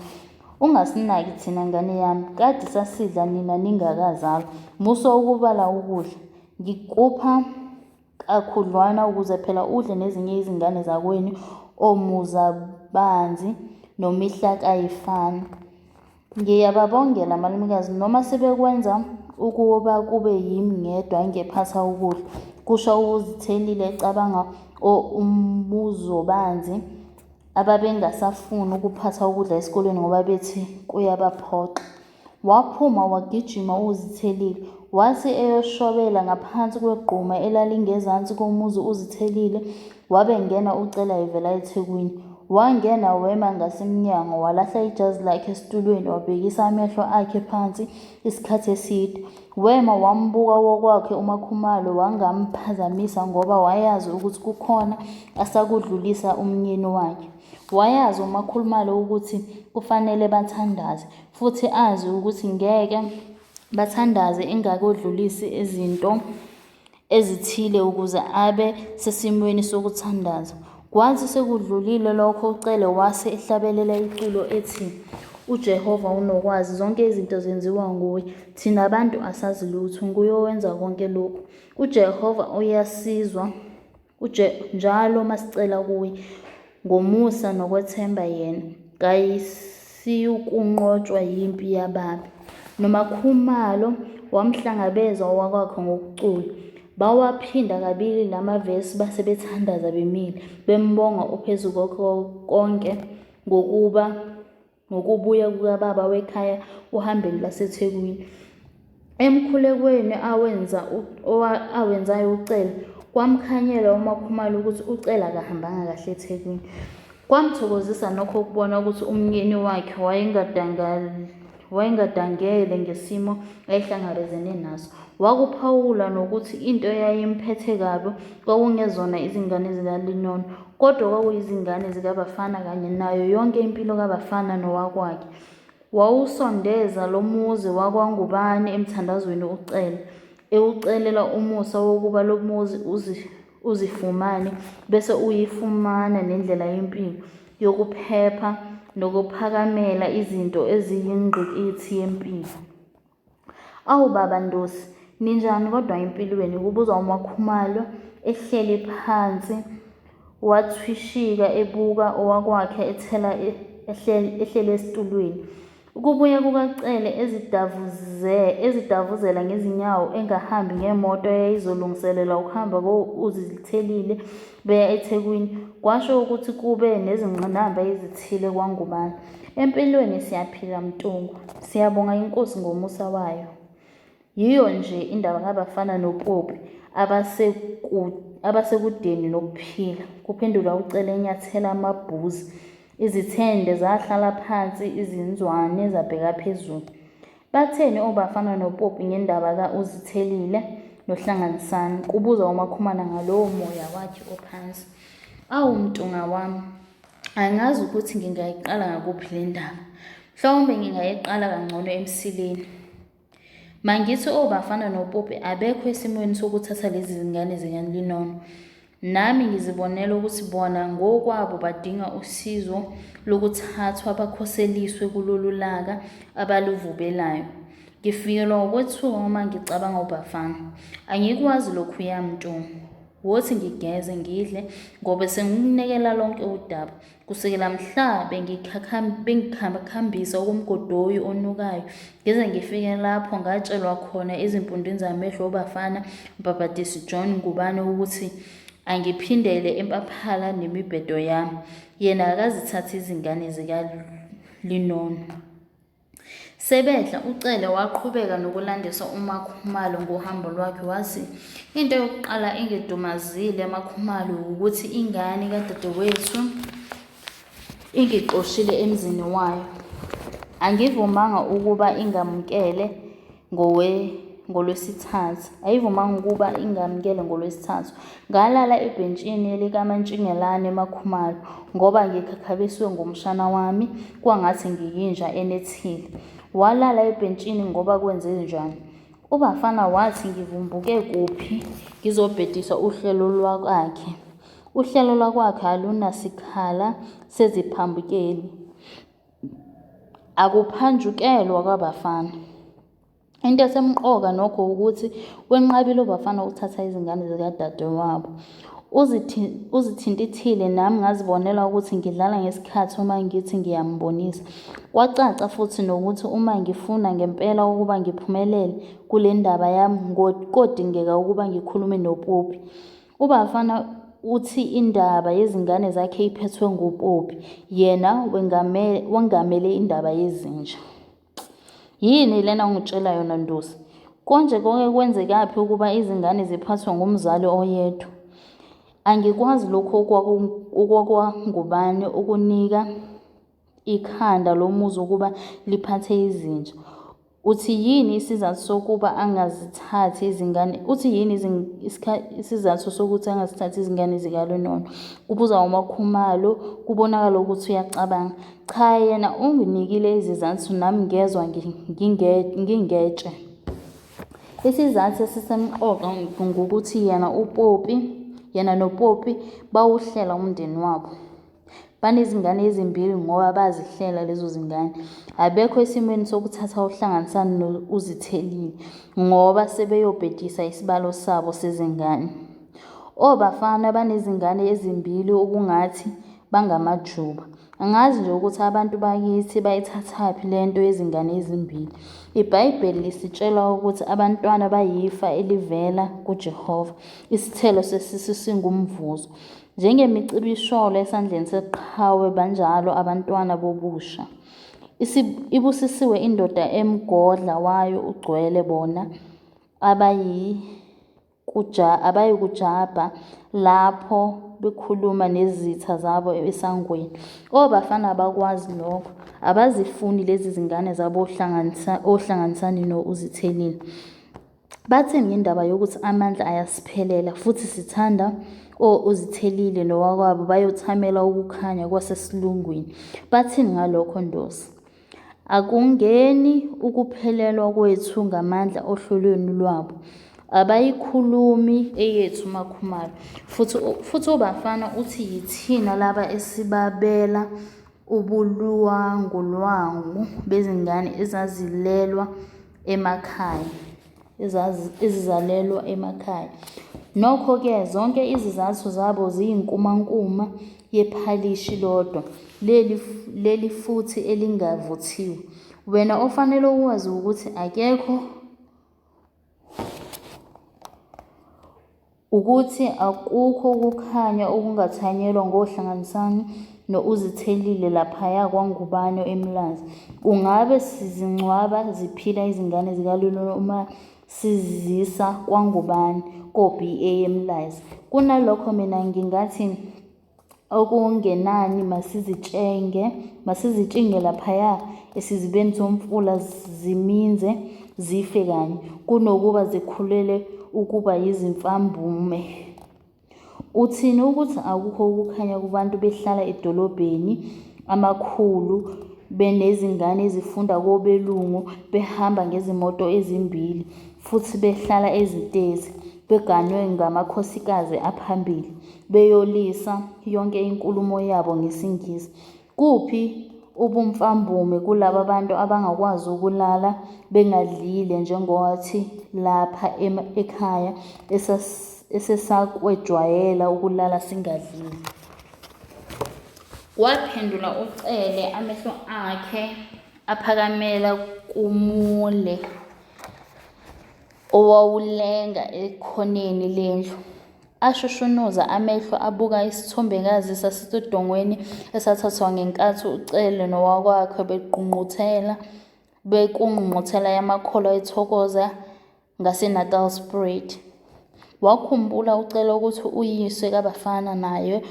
"Ungasinaki thina ngane yami, kade sasidla nina ningakazalwa. Musa ukubala ukudla. Ngikupha kakhudlwana ukuze phela udle nezinye izingane zakwenu omuzabanzi nomihlakayifana." "Ngiyababongela malumekazi, noma sebekwenza ukuba kube yimi ngedwa engephatha ukudla," kusho uZithelile ecabanga umuzobanzi ababengasafuni ukuphatha ukudla esikoleni ngoba bethi kuyabaphoqa. Waphuma wagijima uZithelile, wathi eyoshobela ngaphansi kwegquma elalingezansi komuzi uZithelile, wabengena uCela evela eThekwini. Wangena wema ngasemnyango, walahla ijazi lakhe esitulweni, wabhekisa amehlo akhe phansi isikhathi eside. Wema wambuka wokwakhe uMakhumalo, wangamphazamisa ngoba wayazi ukuthi kukhona asakudlulisa umnyeni wakhe. Wayazi uMakhumalo ukuthi kufanele bathandaze, futhi azi ukuthi ngeke bathandaze engakodlulisi izinto ezithile ukuze abe sesimweni sokuthandaza. Kwathi sekudlulile lokho uCele wase ehlabelela iculo ethi, "UJehova unokwazi, zonke izinto zenziwa nguye. Thina abantu asazi lutho, nguye owenza konke lokhu. UJehova uyasizwa njalo masicela kuye ngomusa nokwethemba yena. Kayisiyukunqotshwa yimpi yababi." NoMakhumalo wamhlangabeza owakwakhe ngokucula. Bawaphinda kabili lamavesi base bethandaza bemile, bembonga uphezu konke ngokubuya kukababa wekhaya ohambeni laseThekwini. Emkhulekweni awenzayo uCele, kwamkhanyela uMakhumalo ukuthi uCele akahambanga kahle eThekwini. Kwamthokozisa nokho ukubona ukuthi umnyeni wakhe wayengadangele ngesimo ayehlangabezene naso. Wakuphawula nokuthi into eyayimphethe kabi kwakungezona izingane zikaLinono, kodwa kwakuyizingane zikaBafana kanye nayo yonke impilo kaBafana nowakwakhe. Wawusondeza lo muzi wakwaNgubane emthandazweni uCele, ewucelela umusa wokuba lo muzi uzifumane bese uyifumana nendlela yempilo yokuphepha nokuphakamela izinto eziyingqikithi yempilo. "Awu baba Ndosi, ninjani kodwa empilweni?" kubuza uMakhumalo ehleli phansi, wathwishika ebuka owakwakhe ehleli esitulweni. Ukubuya kukaCele ezidavuzela ngezinyawo engahambi ngemoto eyayizolungiselela ukuhamba uZithelile beya eThekwini, kwasho ukuthi kube nezingqinamba ezithile kwaNgubane. "Empilweni siyaphila Mtungu, siyabonga iNkosi ngomusa wayo. Yiyo nje indaba kaBafana noPopi abasekudeni nokuphila," kuphendula uCele enyathela amabhuzi. Izithende zahlala phansi, izinzwane zabheka phezulu. "Batheni oBafana noPopi ngendaba ka-uZithelile noHlanganisani?" kubuza uMakhumalo ngalowo moya wakhe ophansi. "Awu Mtunga wami, angazi ukuthi ngingayiqala ngakuphi le ndaba. Mhlawumbe ngingayiqala kangcono eMsileni. Mangithi oBafana noPopi abekho esimweni sokuthatha lezi zingane zikaLinono. Nami ngizibonela ukuthi bona ngokwabo badinga usizo lokuthathwa bakhoseliswe kulolu laka abaluvubelayo. Ngifikelwa ukwethuka uma ngicabanga uBafana. Angikwazi lokhu yami nto. Wothi ngigeze ngidle ngoba sengikunekela lonke udaba. Kusukela mhla bengikhambisa okumgodoyi onukayo. Ngize ngifike lapho ngatshelwa khona ezimpundweni zamehlo uBafana Mpapatisi John Ngubane ukuthi angiphindele empaphalo nemibhedo yami. Yena akazithatha izingane zikaLinono. Sebedla uCele waqhubeka nokulandisa uMakhumalo ngohambo lwakhe wathi into yokuqala engidumazile eMakhumalo ukuthi ingane kadadewethu ingixoshile emzini wayo. Angivumanga ukuba ingamkele ngolwesithathu. Ayivumanga ukuba ingamkele ngolwesithathu. Ngalala ebhentshini likaMantshingelane eMakhumalo ngoba ngikhakhabiswe ngumshana wami kwangathi ngiyinja enethile. Walala ebhentshini ngoba kwenze njani? uBafana wathi ngivumbuke kuphi ngizobhedisa uhlelo lwakwakhe. Uhlelo lwakwakhe alunasikhala seziphambukeli. Akuphanjukelwa kwaBafana. Into esemqoka nokho ukuthi wenqabile uBafana ukuthatha izingane zikadadewabo. Uzithintithile nami ngazibonela ukuthi ngidlala ngesikhathi uma ngithi ngiyambonisa. Kwacaca futhi nokuthi uma ngifuna ngempela ukuba ngiphumelele kule ndaba yami kodingeka ukuba ngikhulume noPopi. uBafana uthi indaba yezingane zakhe iphethwe nguPopi, yena wengamele indaba yezinja. Yini lena ongitshela yona Ndosi? Konje konke kwenzekaphi ukuba izingane ziphathwe ngumzali oyedwa? Angikwazi lokho okwakwangubani ukunika ikhanda lomuzi ukuba liphathe izinja. Uthi yini isizathu sokuba angazithathi izingane? Uthi yini isizathu sokuthi angazithathi izingane zikaLinono? Ubuza uMakhumalo kubonakala ukuthi uyacabanga. Cha, yena unginikile izizathu nami ngezwe ngingetshe. Isizathu esisemqoka ngokuthi yena noPopi bawuhlela umndeni wabo. Banezingane ezimbili ngoba bazihlela lezo zingane. Abekho esimweni sokuthatha uhlanganisane noZithelele ngoba sebeyobhedisa isibalo sabo sezingane. OBafana banezingane ezimbili okungathi bangamajuba. Angazi nje ukuthi abantu bakithi bayithathaphi lento yezingane ezimbili. IBhayibheli lisitshela ukuthi abantwana bayifa elivela kuJehova. Isithelo sesisu singumvuzo. Njengemicibisholo esandleni seqhawe banjalo abantwana bobusha. Ibusisiwe indoda emgodla wayo ugcwele bona abayikujabha lapho bekhuluma nezitha zabo esangweni. OBafana abakwazi lokho. Abazifuni lezi zingane zabo ohlanganisani noZithelele. Bathi ngendaba yokuthi amandla ayasiphelela futhi sithanda uZithelele nowakwabo bayothamela ukukhanya kwasesilungwini. Bathini ngalokho Ndosi? Akungeni ukuphelelwa kwethu ngamandla ohlolweni lwabo. Abayikhulumi eyethu Makhumalo. Futhi uBafana uthi yithina laba esibabela ubuluwangulwangu bezingane ezizalelwa emakhaya. Nokho-ke zonke izizathu zabo ziyinkumankuma yephalishi lodwa, leli futhi elingavuthiwe. Wena ofanele ukwazi ukuthi akukho ukukhanya okungathanyelwa ngohlanganisani noZithelele laphaya kwaNgubane eMlazi. Ungabe sizingcwaba ziphila izingane zikaLinono uma sizisa kwaNgubane ko-BA eMlazi. Kunalokho mina ngingathi okungenani masizitshinge laphaya esizibeni somfula ziminze zife kanye kunokuba zikhulele ukuba yizimfambume. Uthini ukuthi akukho ukukhanya kubantu behlala edolobheni amakhulu benezingane ezifunda kobelungu behamba ngezimoto ezimbili futhi behlala ezitezi beganwe ngamakhosikazi aphambili beyolisa yonke inkulumo yabo ngesingisi? Kuphi ubumfambume kulabo bantu abangakwazi ukulala bengadlile njengowathi lapha ekhaya esesakwejwayela ukulala singadlile. Waphendula uCele amehlo akhe aphakamela kumule owawulenga ekhoneni lendlu. Ashushunuza amehlo abuka isithombekazi sasedongweni esathathwa ngenkathi uCele nowakwakhe bequngquthela yamakholwa ethokoza ngaseNatal Spread. Wakhumbula uCele ukuthi uyise kabafana naye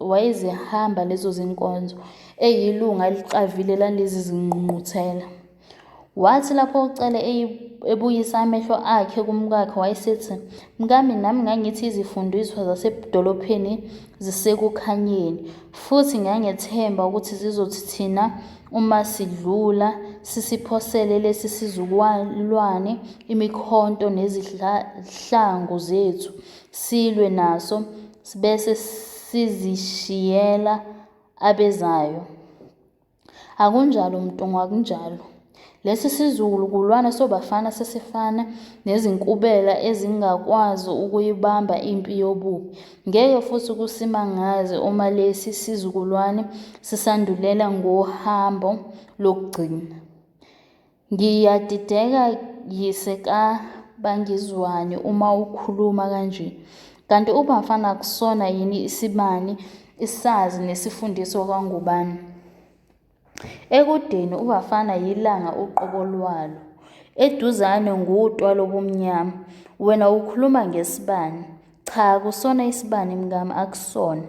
wayezihamba lezo zinkonzo, eyilunga eliqavile lalezi zingqungquthela. Wathi lapho uCele ebuyisa amehlo akhe kumkakhe wayesethi, "Mkami, nami ngangithi izifundiswa zasedolopheni zisekukhanyeni, futhi ngangethemba ukuthi zizothi thina uma sidlula sisiphosele lesi sizukulwane imikhonto nezihlangu zethu silwe naso bese sizishiyela abezayo. Akunjalo mntungu, akunjalo. Lesi sizukulwane sobafana sesifana nezinkubela ezingakwazi ukuyibamba impi yobubi. Ngeke futhi kusimangaze uma lesi sizukulwane sisandulela ngohambo lokugcina. Ngiyadideka yise kaBangizwane uma ukhuluma kanje. Kanti ubafana akusona yini isibani, isazi nesifundiso kwangubani? Ekudeni ubafana yilanga uqobo lwalo, eduzane ngutwa lobumnyama. Wena ukhuluma ngesibani. Cha, akusona isibani mngami, akusona.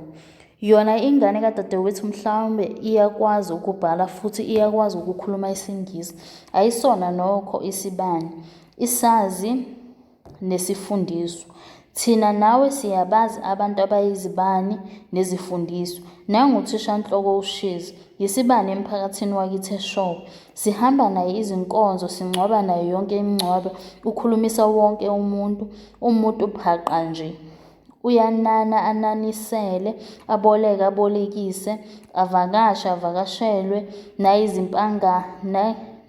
Yona ingane kadadewethu mhlawumbe iyakwazi ukubhala futhi iyakwazi ukukhuluma isiNgisi. Ayisona nokho isibani, isazi nesifundiswa. Thina nawe siyabazi abantu abayizibani nezifundiswa. Nanguthishanhloko uShizi, yisibani emphakathini wakithi eShowe. Sihamba naye izinkonzo, singcwaba naye yonke imingcwabo, ukhulumisa wonke umuntu phaqa nje. Uyanana ananisele, aboleke abolekise, avakashe avakashelwe,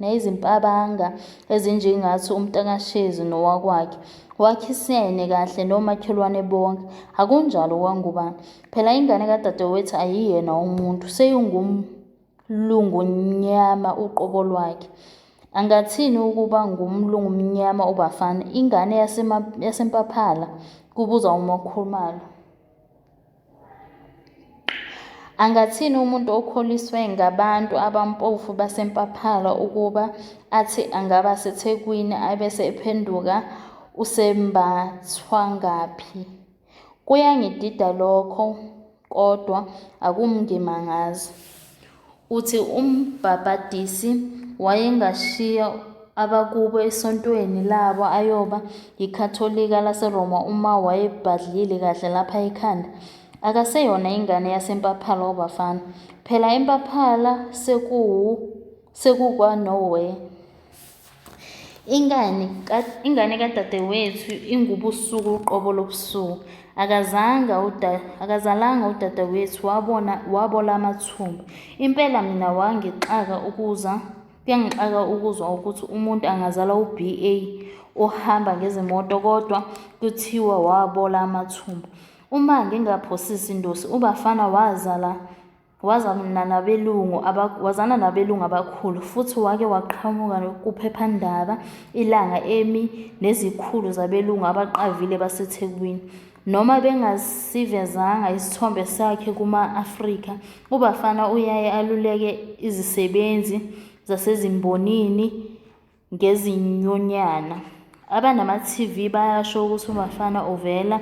nayizimpabanga ezinjengathi umntakashezi nowakwakhe. Wakhisene kahle nomakhelwane bonke. Akunjalo kwangubani. Phela ingane kadadewethu ayiyena umuntu, seyingumlungunyama uqobo lwakhe. Angathini ukuba ngumlungumnyama ubafana? Ingane yasempaphala, kubuza uMakhumalo. Angathini umuntu okholiswe ngabantu abampofu basempaphala ukuba athi angaba seThekwini abese ephenduka usembathwa ngaphi? Kuyangidida lokho, kodwa akumngimangazi. Uthi umbhabhadisi wayengashiya abakubo esontweni labo ayoba yiKhatholika laseRoma uma wayebhadlile kahle lapha ekhanda. Akaseyona ingane yasempaphala obafana. Phela empaphala sekukwa-nowhere. Ingane kadadewethu ingubusuku uqobo lobusuku. Akazalanga udadewethu wabola amathumba. Impela mina kuyangixaka ukuzwa ukuthi umuntu angazala uBA ohamba ngezimoto kodwa kuthiwa wabola amathumba. Uma ngingaphosisi indosi, ubafana wazana nabelungu abakhulu futhi wake waqhamuka kuphephandaba ilanga emi nezikhulu zabelungu abaqavile baseThekwini. Noma bengasivezanga isithombe sakhe kuma-Afrika, ubafana uyaye aluleke izisebenzi zasezimbonini ngezinyonyana. Abanama-TV bayasho ukuthi ubafana uvela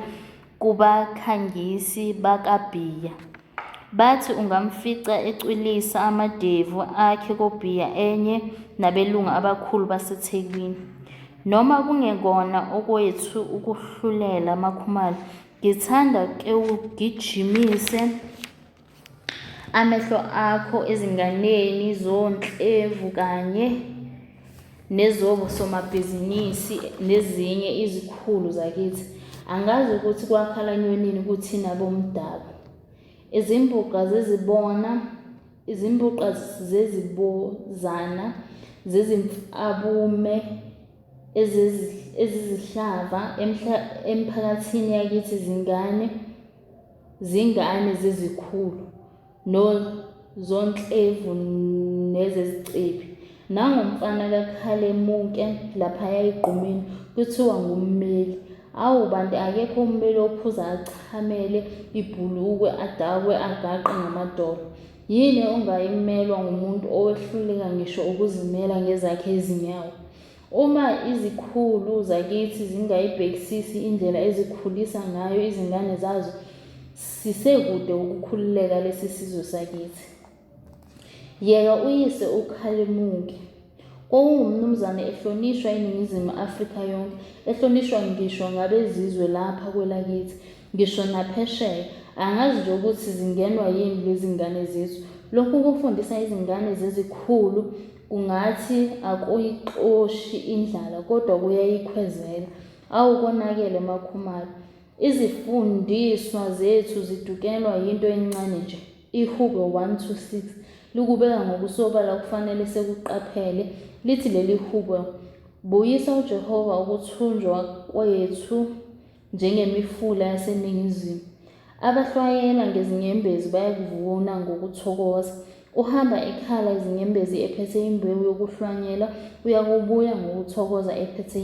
kubakhangisi bakaBhiya. Bathi ungamfica ecwilisa amadevu akhe koBhiya enye nabelungu abakhulu baseThekwini. Noma kungekona okwethu ukuhlulela Makhumalo, ngithanda ke ugijimise amehlo akho ezinganeni zoNdlevu kanye nezobosomabhizinisi nezinye izikhulu zakithi. Angazi ukuthi kwakhala nyonini kuthina bomdabu. Izimbuga zizibona izimbuqa zezibozana zezimfabume ezizihlava emphakathini yakithi zingane zezikhulu nozontlevu nezezicephi. Nangomfana kaKhalemuke laphaya egqumeni kuthiwa ngummeli. Awu banti akekho ummeli ophuza achamele ibhulukwe adakwe agaqe ngamadolo. Yini ongayimelwa ngumuntu owehluleka ngisho ukuzimela ngezakhe izinyawo? Uma izikhulu zakithi zingayibhekisisi indlela ezikhulisa ngayo izingane zazo, sisekude ukukhululeka lesi sizwe sakithi. Yeka uyise uKhalemuke. Kwakungumnumzane ehlonishwa iNingizimu Afrika yonke, ehlonishwa ngisho ngabezizwe lapha kwelakithi, ngisho naphesheya. Angazi nje ukuthi zingenwa yini lezi ngane zethu. Lokhu kufundisa izingane zezikhulu kungathi akuyixoshi indlala, kodwa kuyayikhwezela. Awu konakele makhumalo. Izifundiswa zethu zidukelwa yinto encane nje. iHubo 1-6 likubeka ngokusobala kufanele sekuqaphele. Lithi leli hubo, buyisa uJehova ukuthunjwa kwethu njengemifula yaseNingizimu. Abahlwayela ngezinyembezi bayakuvuna ngokuthokoza. Uhamba ekhala izinyembezi ephethe imbewu yokuhlwanyela, uyakubuya ngokuthokoza ephethe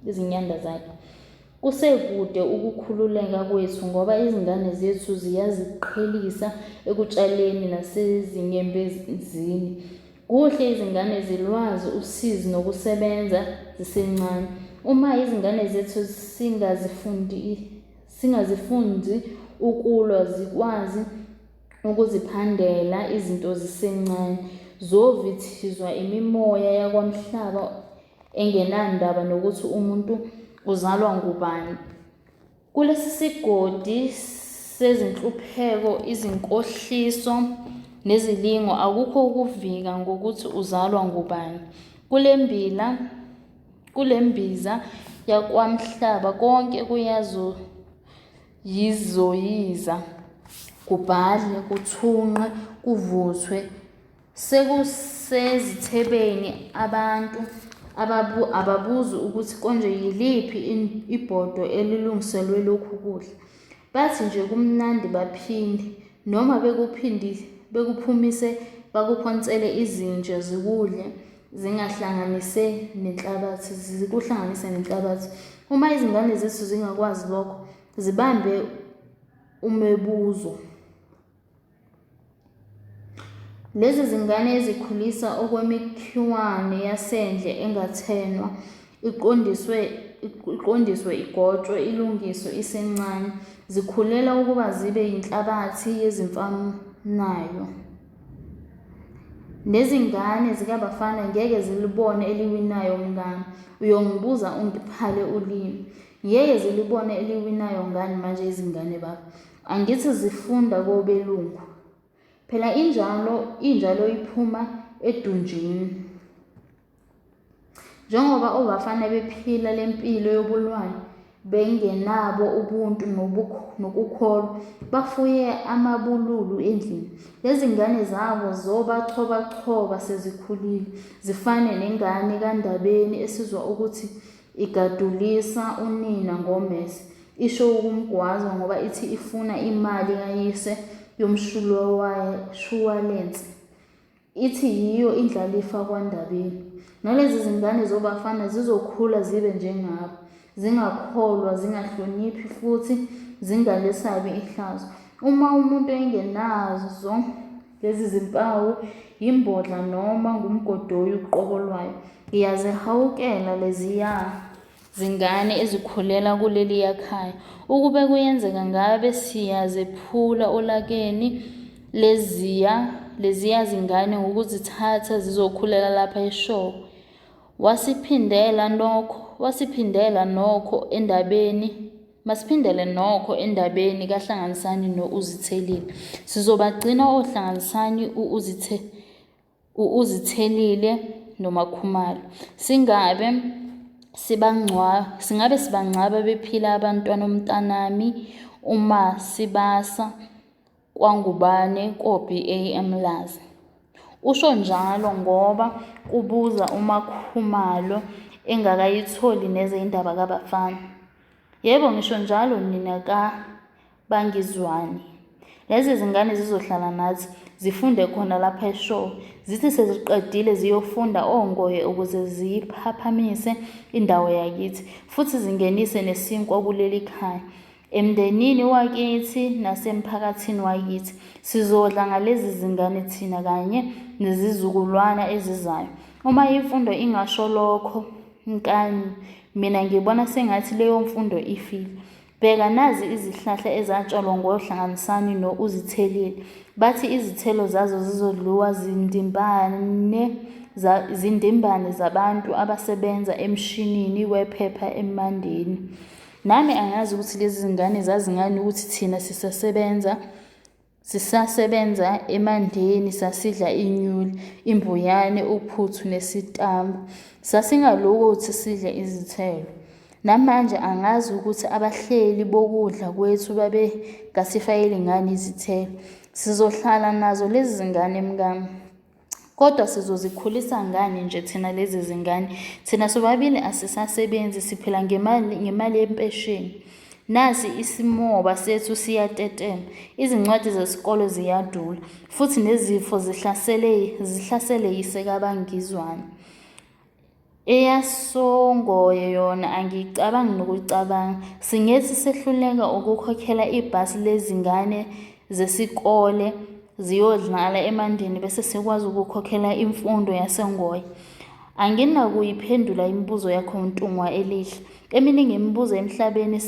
izinyanda zakhe. Kusekude ukukhululeka kwethu ngoba izingane zethu ziyaziqhelisa ekutshaleni nasezinyembezini. Kuhle izingane zilwazi usizi nokusebenza zisencane. Uma izingane zethu singazifundi ukulwa, zikwazi ukuziphandela izinto zisencane, zovithizwa imimoya yakwamhlaba engenandaba nokuthi umuntu uzalwa ngubani. Kulesi sigodi sezinhlupheko, izinkohliso nezilingo akukho ukuvika ngokuthi uzalwa ngubani. Kule mbiza yakwamhlaba konke kuyazoyizoyiza, kubhadle, kuthunqe, kuvuthwe. Sekusezithebeni abantu ababuzi ukuthi konje yiliphi ibhodo elilungiselwe lokhu kudla. Bathi nje kumnandi baphinde, noma bekuphumise bakuphonsele izinja zikudle zikuhlanganise nenhlabathi. Uma izingane zethu zingakwazi lokho, zibambe umebuzo. Lezi zingane ezikhulisa okwemikhiwane yasendle engathenwa, iqondiswe, igotshwe, ilungiswe isencane, zikhulela ukuba zibe yinhlabathi yezimfanayo. Nezingane zikabafana ngeke zilibone eliwinayo mngani. Uyongibuza ungiphale ulimi. Ngeke zilibone eliwinayo ngani manje izingane baba? Angithi zifunda kobelungu. Phela injalo iphuma edunjini. Njengoba obafana bephila lempilo yobulwane, bengenabo ubuntu nokukholwa, bafuye amabululu endlini. Lezi ngane zabo zobaqhobaqhoba sezikhulile, zifane nengane kaNdabeni esizwa ukuthi igadulisa unina ngomese, isho ukumgwaza ngoba ithi ifuna imali kayise yomshwalense. Ithi yiyo indlalifa kwaNdabeni. Nalezi zingane zobafana zizokhula zibe njengabo, zingakholwa, zingahloniphi futhi zingalesabi ihlazo. Uma umuntu engenazo lezi zimpawu, yimbodla noma ngumgodoyi uqokolwayo. Ngiyazihawukela leziya zingane ezikhulela kuleliya khaya. Ukube kuyenzeka ngabe siyazephula olakeni leziya zingane ngokuzithatha zizokhulela lapha eShowe. Wasiphindela nokho endabeni. Masiphendele nokho endabeni kaHlanganisani no-Zithelele. Sizobagcina oHlanganisani uZithelele noMakhumalo. Singabe sibangcwaba bephila abantwana omntanami uma sibasa kwangubane ko-BA Mlazi. Usho njalo ngoba kubuza uMakhumalo engakayitholi neze indaba kabafana. Yebo, ngisho njalo nina kaBangizwane. Lezi zingane zizohlala nathi zifunde khona lapha eShowe. Zithi seziqedile ziyofunda ongoye ukuze ziyiphaphamise indawo yakithi futhi zingenise nesinkwa kuleli khaya. Emndenini wakithi nasemphakathini wakithi sizodla ngalezi zingane thina kanye nezizukulwana ezizayo. Uma imfundo ingasho lokho nkani, mina ngibona sengathi leyo mfundo ifile. Bheka nazi izihlahla ezatshalwa ngohlanganisani no-Zithelele. Bathi izithelo zazo zizodliwa zindimbane zabantu abasebenza emshinini wephepha emandeni. Nami angazi ukuthi lezi zingane zazi ngani ukuthi thina sisasebenza emandeni sasidla inyuli, imbuyane, uphuthu nesitambu. Sasingalokothi sidle izithelo. Namanje angazi ukuthi abahleli bokudla kwethu babengasifayeli ngani izithelo. Sizohlala nazo lezi zingane mngani. Kodwa sizozikhulisa ngani nje thina lezi zingane? Thina sobabili asisasebenzi, siphila ngemali yempesheni. Nasi isimoba sethu siyatetema. Izincwadi zesikole ziyadula futhi nezifo zihlasele yise kaBangizwane. Eyasongoye yona angicabangi nokucabanga. Singethi sehluleka ukukhokhela ibhasi lezingane zesikole ziyodlala emandeni bese sikwazi ukukhokhela imfundo yasengoye. Anginakuyiphendula imibuzo yakho Ntungwa elihle. Eminingi imibuzo emhlabeni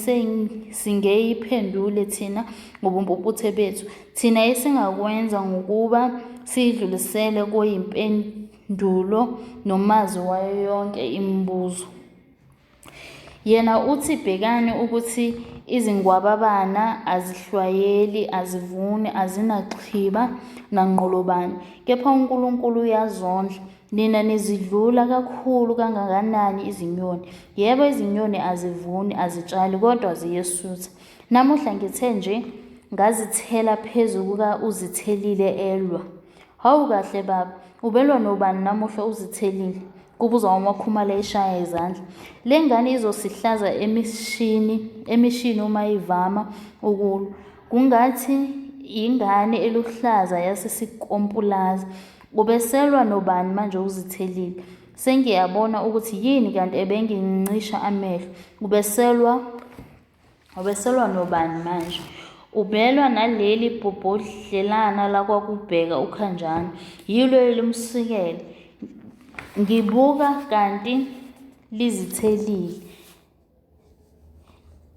singeyiphendule thina ngobumpuputhe bethu. Thina esingakwenza ngokuba siyidlulisele kuyimpendulo nomazi wayo yonke imibuzo. Yena uthi bhekani ukuthi izingwababana azihlwayeli, azivuni, azinaxhiba nanqolobane, kepha uNkulunkulu uyazondla. Nina nizidlula kakhulu kangakanani izinyoni. Yebo, izinyoni azivuni, azitshali, kodwa ziyesutha. Namuhla ngithe nje ngazithela phezu kuka-Zithelele elwa. Hawu kahle baba, ubelwa nobani namuhla uZithelele? Kubuza uMakhumalo eshaya izandla. Le ngane izosihlaza emishini uma ivama ukulwa. Kungathi ingane eluhlaza yasesikompulaza. Ubeselwa nobani manje uZithelele? Sengiyabona ukuthi yini kanti ebengincisha amehlo. Ubeselwa nobani manje? Ubelwa naleli bhobhodlelana lakwakubheka uKhanjana. Yilo elimsikele. Ngibuka kanti liZithelele.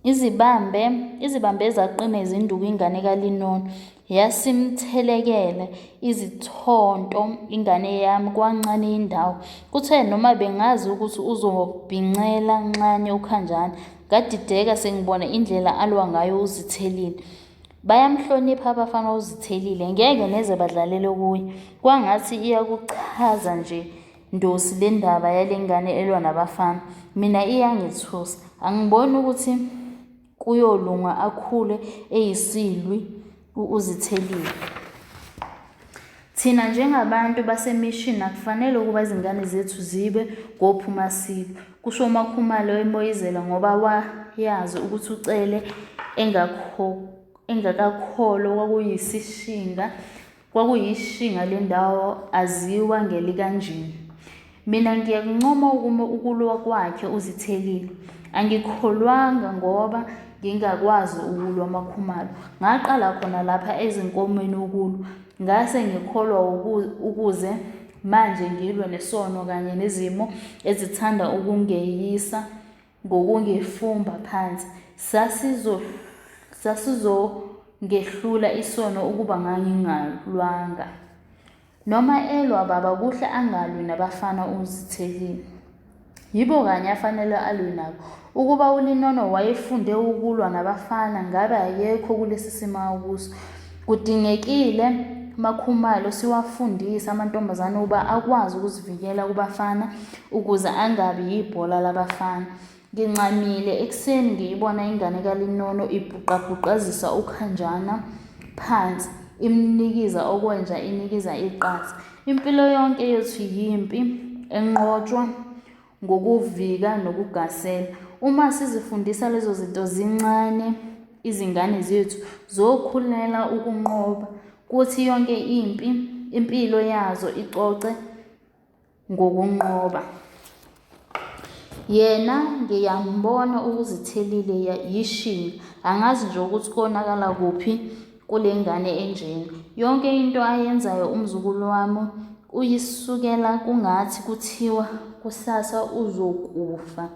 Izibambe zaqina izinduku ingane kaLinono. Yasimthelekela izithonto ingane yami kwancane indawo. Kuthe noma bengazi ukuthi uzobhincela nxanye uKhanjana. Ngadideka sengibona indlela alwa ngayo uZithelele. Bayamhlonipha abafana uZithelele, ngeke neze badlalele kuye. Kwangathi iyakuchaza nje ndosi le ndaba yale ngane elwa nabafana. Mina iyangithusa. Angiboni ukuthi kuyolunga akhule eyisilwi uZithelele. Thina njengabantu basemishini akufanele ukuba izingane zethu zibe ngophumasilo. Kusho uMakhumalo emoyizela ngoba wayazi ukuthi ucele engakakholwa kwakuyishinga le ndawo aziwa ngelikanjini. Mina ngiyakuncoma ukulwa kwakhe uZithelele. Angikholwanga ngoba ngingakwazi ukulwa Makhumalo. Ngaqala khona lapha ezinkomeni ukulwa. Ngase ngikholwa ukuze manje ngilwe nesono kanye nezimo ezithanda ukungeyisa ngokungifumba phansi. Sasizongehlula isono ukuba ngangingalwanga. Noma elwa baba kuhle angalwi nabafana uZithelele. Yibo kanye afanele alwe nabo. Ukuba uLinono wayefunde ukulwa nabafana ngabe ayekho kulesi simo akuso. Kudingekile Makhumalo siwafundise amantombazane uba akwazi ukuzivikela kubafana ukuze angabi yibhola labafana. Ngincamile ekuseni ngiyibona ingane kaLinono ibhuqabhuqazisa uKhanjana phansi. imnikiza okwenja, inikiza iqatha. Impilo yonke yethu yimpi enqotshwa ngokuvika nokugasela. Uma sizifundisa lezo zinto zincane, izingane zethu zokhulela ukunqoba, kuthi yonke impi impilo yazo icoce ngokunqoba. Yena ngiyambona uZithelele yishinga, angazi nje ukuthi konakala kuphi kule ngane enjena. Yonke into ayenzayo umzukulu wami uyisukela kungathi kuthiwa kusasa uzokufa.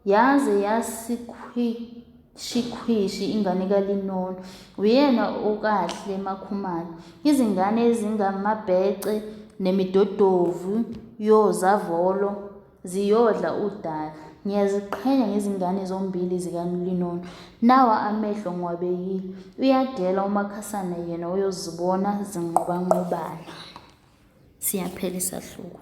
Yaze yasikhwishikhwishi ingane kaLinono, uyena okahle makhumalo. Izingane ezingamabhece nemidodovu yozavolo ziyodla udaka. Ngiyaziqhenya ngezingane zombili zikaLinono. Nawa amehlo ngiwabekile, uyadela umakhasana yena uyozibona zinqobanqobana. Siyaphela isahluko.